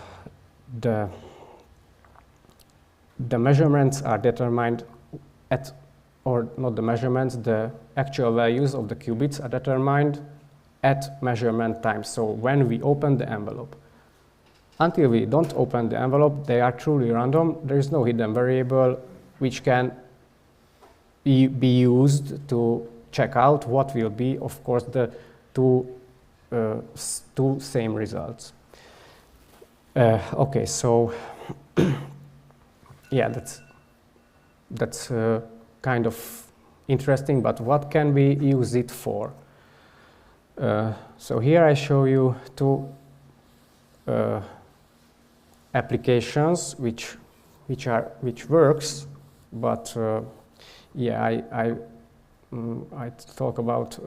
[SPEAKER 4] measurements are determined at, or not the measurements, the actual values of the qubits are determined at measurement time. So when we open the envelope. Until we don't open the envelope, they are truly random. There is no hidden variable which can be used to check out what will be, of course, the two same results. Okay, so yeah, that's kind of interesting, but what can we use it for? So here I show you 2 applications which works, but yeah, I talk about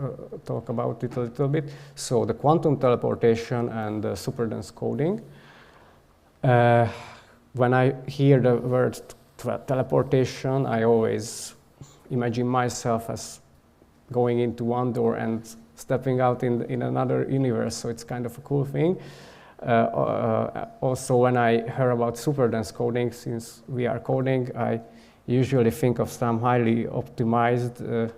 [SPEAKER 4] it a little bit. So the quantum teleportation and the superdense coding. When I hear the word teleportation, I always imagine myself as going into one door and stepping out in another universe. So it's kind of a cool thing. Also, when I hear about superdense coding, since we are coding, I usually think of some highly optimized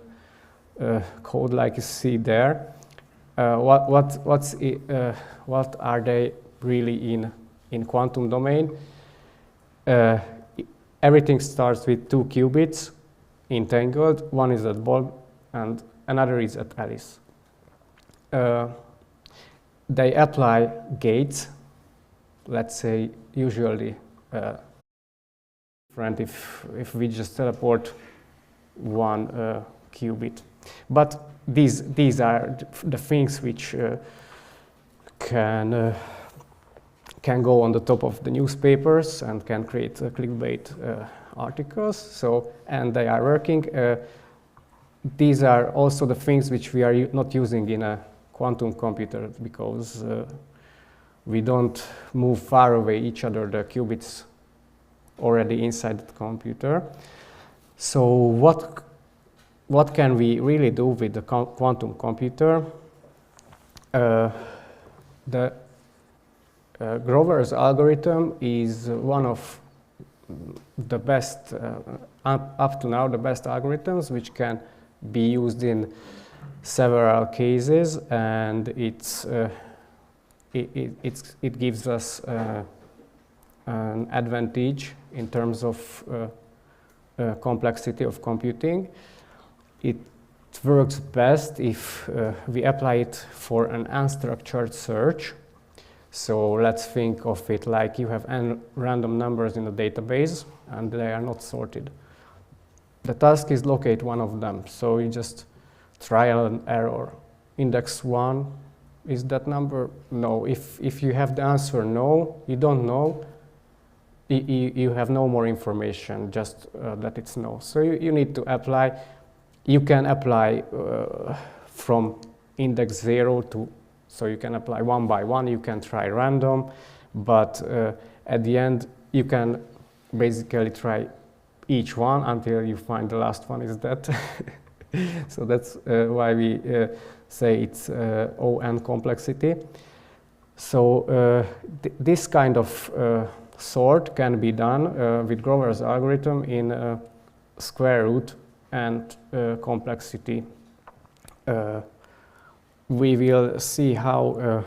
[SPEAKER 4] code like you see there. What are they really in quantum domain? Everything starts with 2 qubits entangled. One is at Bob and another is at Alice. They apply gates, let's say usually different if we just teleport 1 qubit. But these are the things which can go on the top of the newspapers and can create clickbait articles. So, and they are working. These are also the things which we are not using in a quantum computer because we don't move far away each other, the qubits already inside the computer. So what can we really do with the quantum computer? The Grover's algorithm is one of the best, up to now, the best algorithms which can be used in several cases, and it gives us an advantage in terms of complexity of computing. it works best if we apply it for an unstructured search. So let's think of it like you have n random numbers in a database and they are not sorted. The task is locate one of them. So you just trial and error. Index 1, is that number? No. If you have the answer no, you don't know, you have no more information, just that it's no. So you need to apply. You can apply from index 0 to, so you can apply one by one, you can try random, but at the end you can basically try each one until you find the last one is that. So that's why we say it's ON complexity. So this kind of sort can be done with Grover's algorithm in square root and complexity. We will see how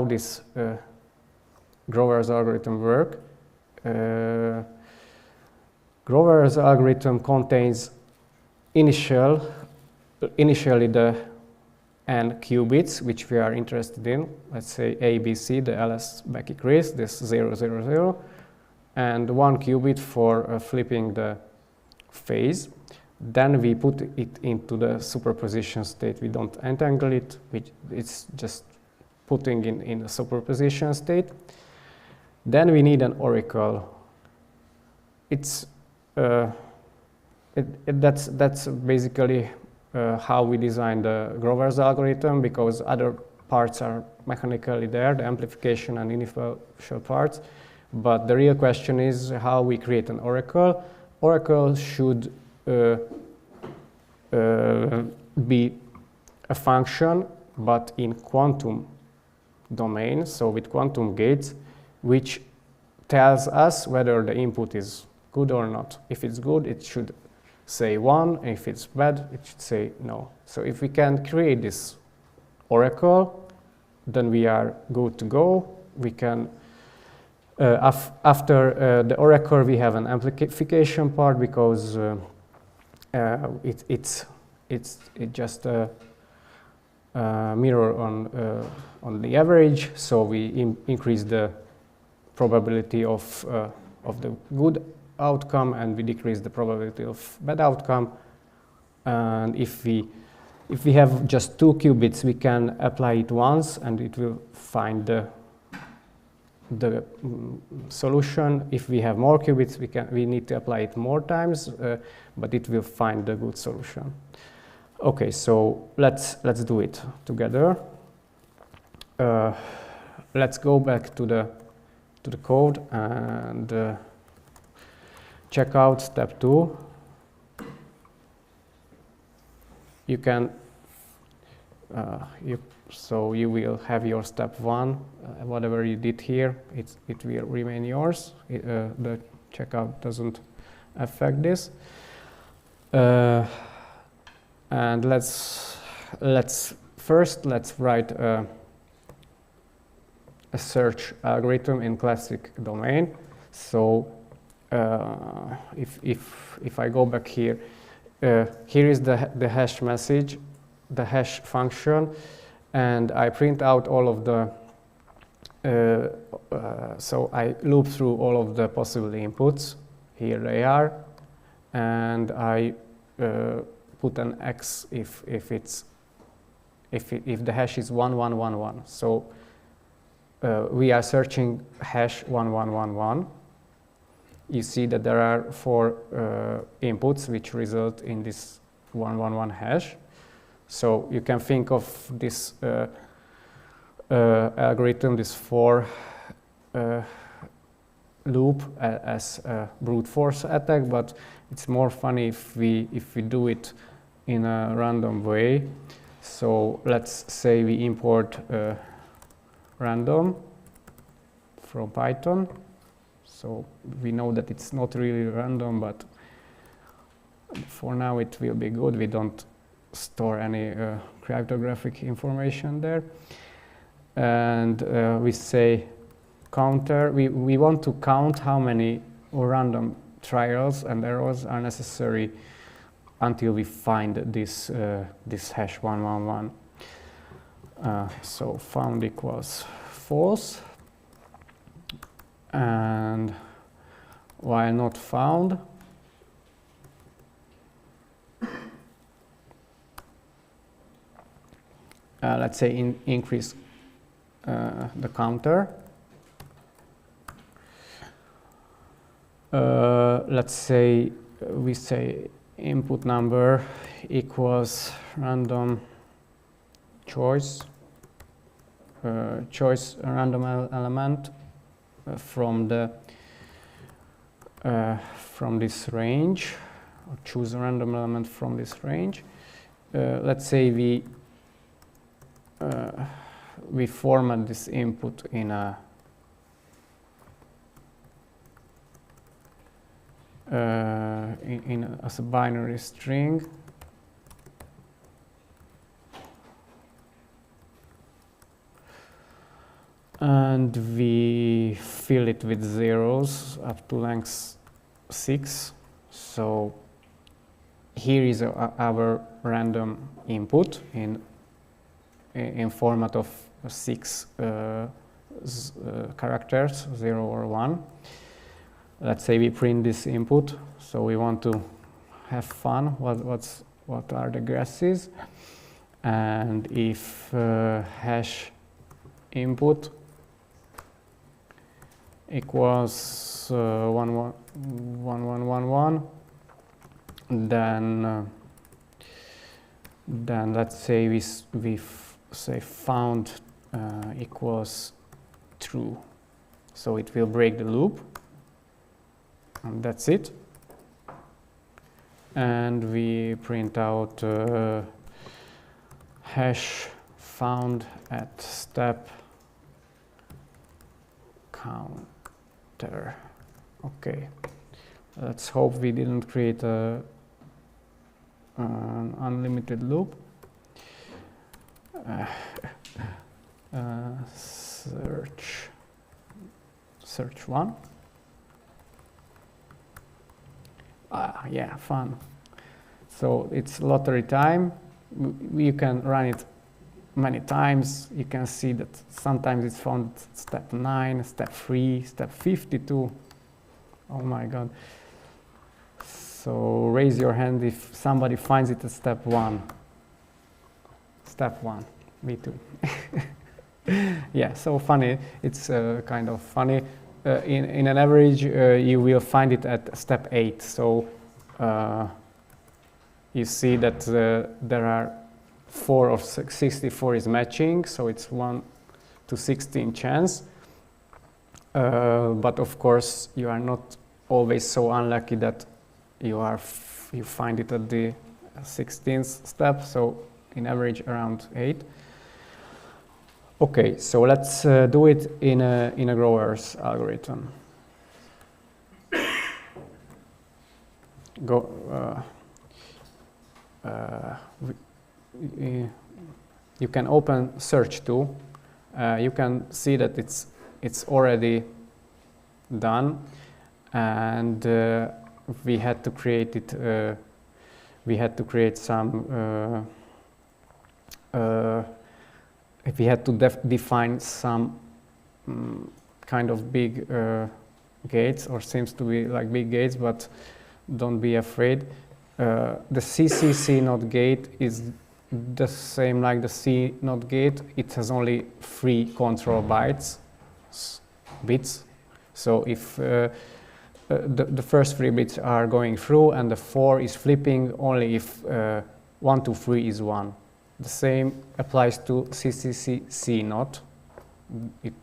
[SPEAKER 4] this Grover's algorithm works. Grover's algorithm contains initially the n qubits which we are interested in. Let's say A, B, C, the LS Becky Chris, this 0, 0, 0, and 1 qubit for flipping the phase. Then we put it into the superposition state. We don't entangle it, it's just putting in a superposition state. Then we need an oracle. That's basically how we design the Grover's algorithm, because other parts are mechanically there, the amplification and initial parts. But the real question is how we create an oracle. Oracle should be a function, but in quantum domain, so with quantum gates, which tells us whether the input is good or not. If it's good, it should say 1, and if it's bad, it should say no. So if we can create this oracle, then we are good to go. We can, after the oracle, we have an amplification part, because it's just a mirror on the average. So we increase the probability of the good outcome, and we decrease the probability of bad outcome. And if we have just 2 qubits, we can apply it once, and it will find the solution. If we have more qubits, we need to apply it more times, but it will find the good solution. Okay, so let's do it together. Let's go back to the code and check out step 2. You can so you will have your step 1. Whatever you did here, it will remain yours. The checkout doesn't affect this. And let's write a search algorithm in classic domain. So if I go back here, here is the hash message, the hash function, and I print out all of the, so I loop through all of the possible inputs. Here they are, and I put an X if the hash is 1111. So we are searching hash 1111. You see that there are 4 inputs which result in this 111 hash. So you can think of this algorithm, this for loop, as a brute force attack, but it's more funny if we do it in a random way. So let's say we import random from Python. So we know that it's not really random, but for now it will be good. We don't store any cryptographic information there. And we say counter. We want to count how many random trials and errors are necessary until we find this this hash 111. So found equals false, and while not found, let's say increase the counter. Let's say we say input number equals random choice random element from this range, or choose a random element from this range. Let's say we format this input in a as a binary string. And we fill it with zeros up to length 6. So here is our random input in format of 6 characters, 0 or 1. Let's say we print this input, so we want to have fun. What are the guesses? And if hash input equals 1111, then let's say we say found equals true. So it will break the loop, and that's it. And we print out hash found at step counter. Okay, let's hope we didn't create an unlimited loop. Search 1. Yeah, fun. So it's lottery time. You can run it many times. You can see that sometimes it's found at step 9, step 3, step 52. Oh my God. So raise your hand if somebody finds it at step 1. Step 1, me too. Yeah, so funny. It's kind of funny. In an average, you will find it at step 8. So you see that there are 4 of 64 is matching, so it's 1 to 16 chance. But of course, you are not always so unlucky that you find it at the 16th step. So in average, around 8. Okay, so let's do it in a grower's algorithm. You can open search tool. You can see that it's already done, and we had to create it. We had to create some. We had to define some kind of big gates, or seems to be like big gates, but don't be afraid. The CCC not gate is the same like the C not gate. It has only 3 control bits. So if the first 3 bits are going through and the 4 is flipping only if 1 to 3 is 1. The same applies to CCC C not.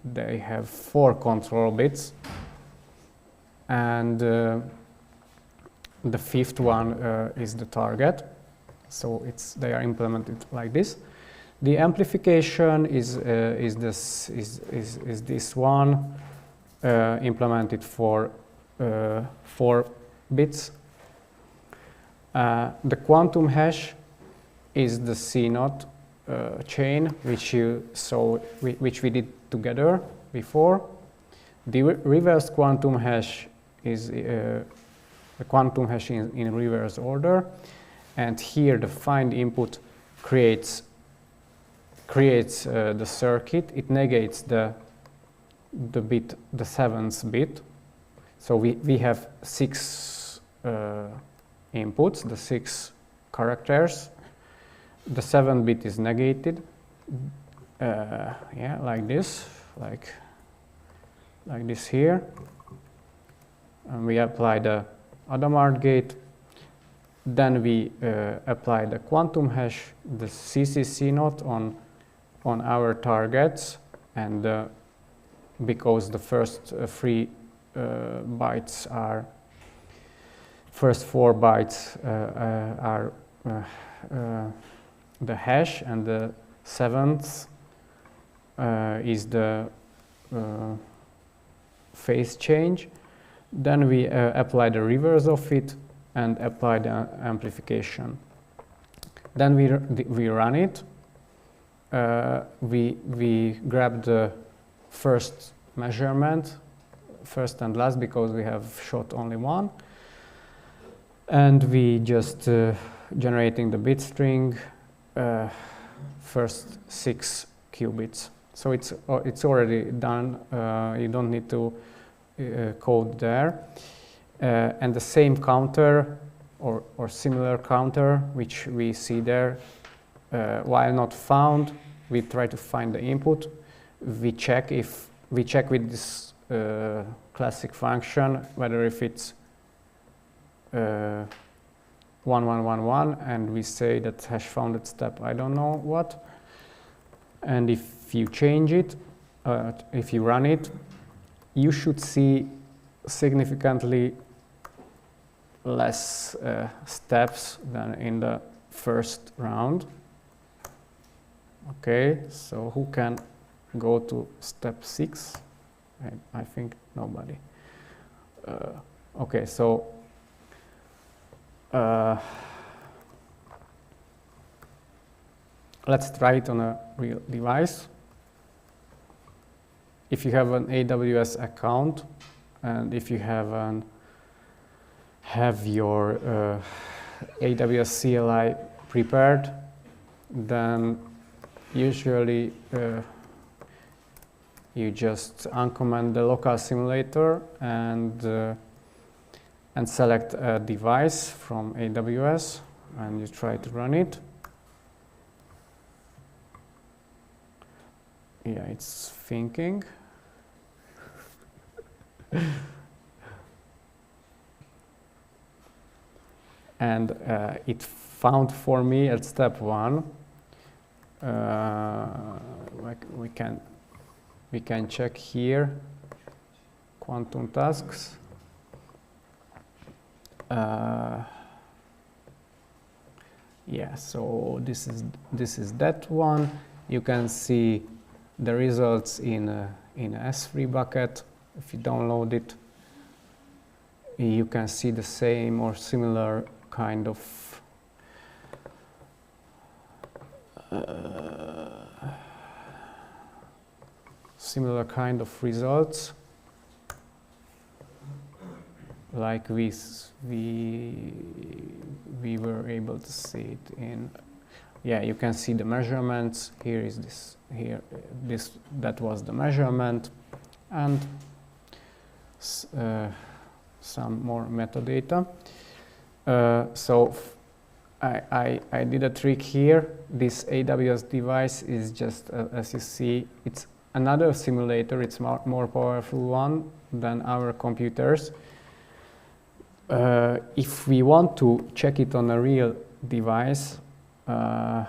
[SPEAKER 4] They have 4 control bits, and the 5th one is the target. So they are implemented like this. The amplification is this one implemented for 4 bits. The quantum hash is the C naught chain, which we did together before. The reverse quantum hash is the quantum hash in reverse order, and here the find input creates the circuit. It negates the bit, the 7th bit. So we have 6 inputs, the 6 characters. The 7th bit is negated, yeah, like this, like this here. And we apply the Adamart gate. Then we apply the quantum hash, the CCC node on our targets, and because the first 3 bytes are, first 4 bytes are the hash, and the 7th is the phase change. Then we apply the reverse of it and apply the amplification. Then we run it. We grab the first measurement, first and last, because we have shot only one, and we just generating the bit string, first 6 qubits. So it's already done. You don't need to code there. And the same counter or similar counter which we see there, while not found, we try to find the input. We check with this classic function whether if it's 1111, and we say that hash found at step I don't know what. And if you change it, if you run it, you should see significantly less steps than in the first round. Okay, so who can go to step 6? I think nobody. Okay, so let's try it on a real device. If you have an AWS account, and if you have your AWS CLI prepared, then usually you just uncomment the local simulator and select a device from AWS, and you try to run it. Yeah, it's thinking. And it found for me at step 1. Like we can check here quantum tasks. Yeah, so this is that one. You can see the results in a S3 bucket. If you download it, you can see the same or similar kind of results, like we were able to see it in. Yeah, you can see the measurements. Here is this. Here, that was the measurement, and some more metadata. So I did a trick here. This AWS device is just, as you see, it's another simulator. It's more powerful one than our computers. If we want to check it on a real device, yeah,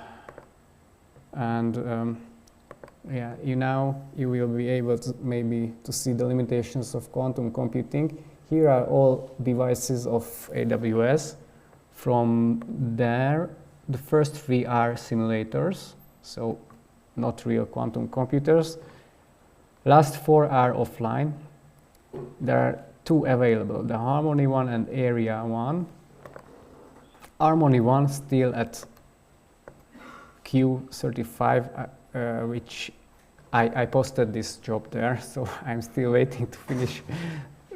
[SPEAKER 4] you will be able to maybe to see the limitations of quantum computing. Here are all devices of AWS. From there, the first 3 are simulators, so not real quantum computers. Last 4 are offline. There are 2 available, the Harmony one and Area one. Harmony one still at Q35, which I posted this job there, so I'm still waiting to finish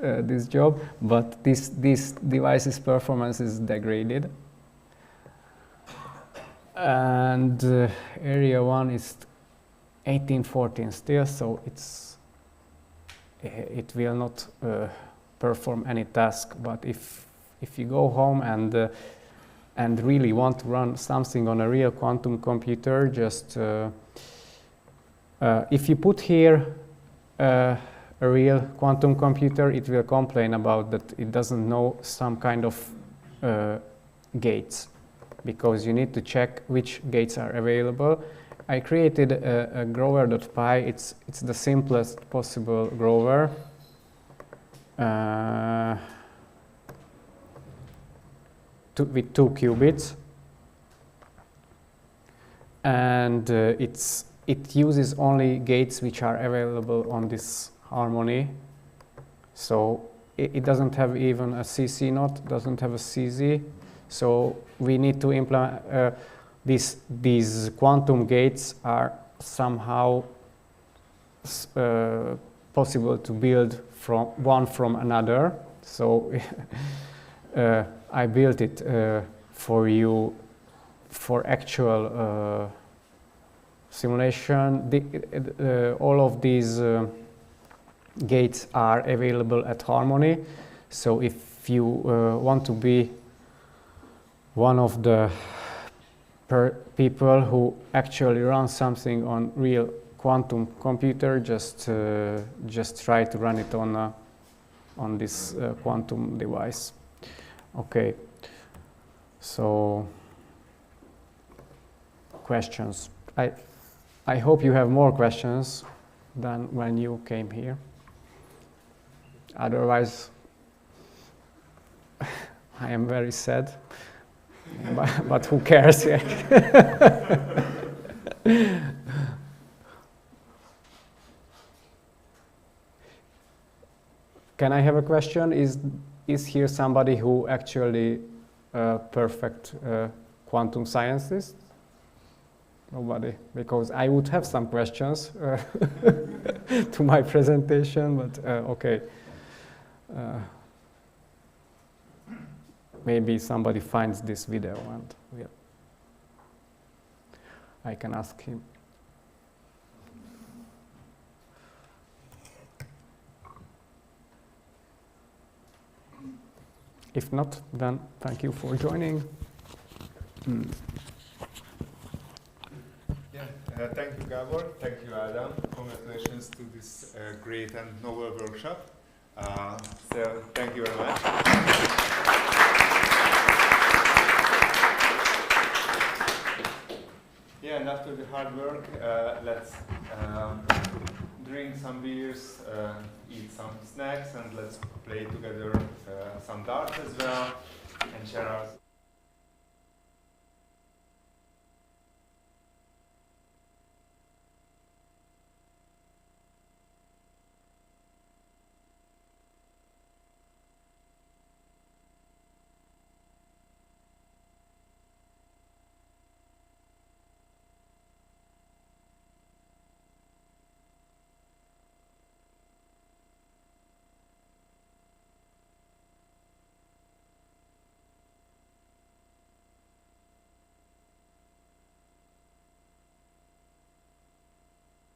[SPEAKER 4] this job, but this device's performance is degraded. And area 1 is 1814 still, so it will not perform any task. But if you go home and really want to run something on a real quantum computer, just if you put here a real quantum computer, it will complain about that it doesn't know some kind of gates, because you need to check which gates are available. I created a grover.py. It's the simplest possible grover. With 2 qubits, and it uses only gates which are available on this harmony. So it doesn't have even a CC knot, doesn't have a CZ. So we need to implement these quantum gates are somehow possible to build from one from another. So I built it for you for actual simulation. All of these gates are available at Harmony. So if you want to be one of the people who actually run something on real quantum computer, just try to run it on this quantum device. Okay, so questions. I hope you have more questions than when you came here. Otherwise, I am very sad, but who cares? Can I have a question? Is here somebody who actually perfect quantum scientist? Nobody, because I would have some questions to my presentation, but okay. Maybe somebody finds this video and I can ask him. If not, then thank you for joining.
[SPEAKER 1] Thank you, Gabor. Thank you, Adam. Congratulations to this great and novel workshop. So thank you very much. Yeah, and after the hard work, let's drink some beers, eat some snacks, and let's play together some darts as well, and share our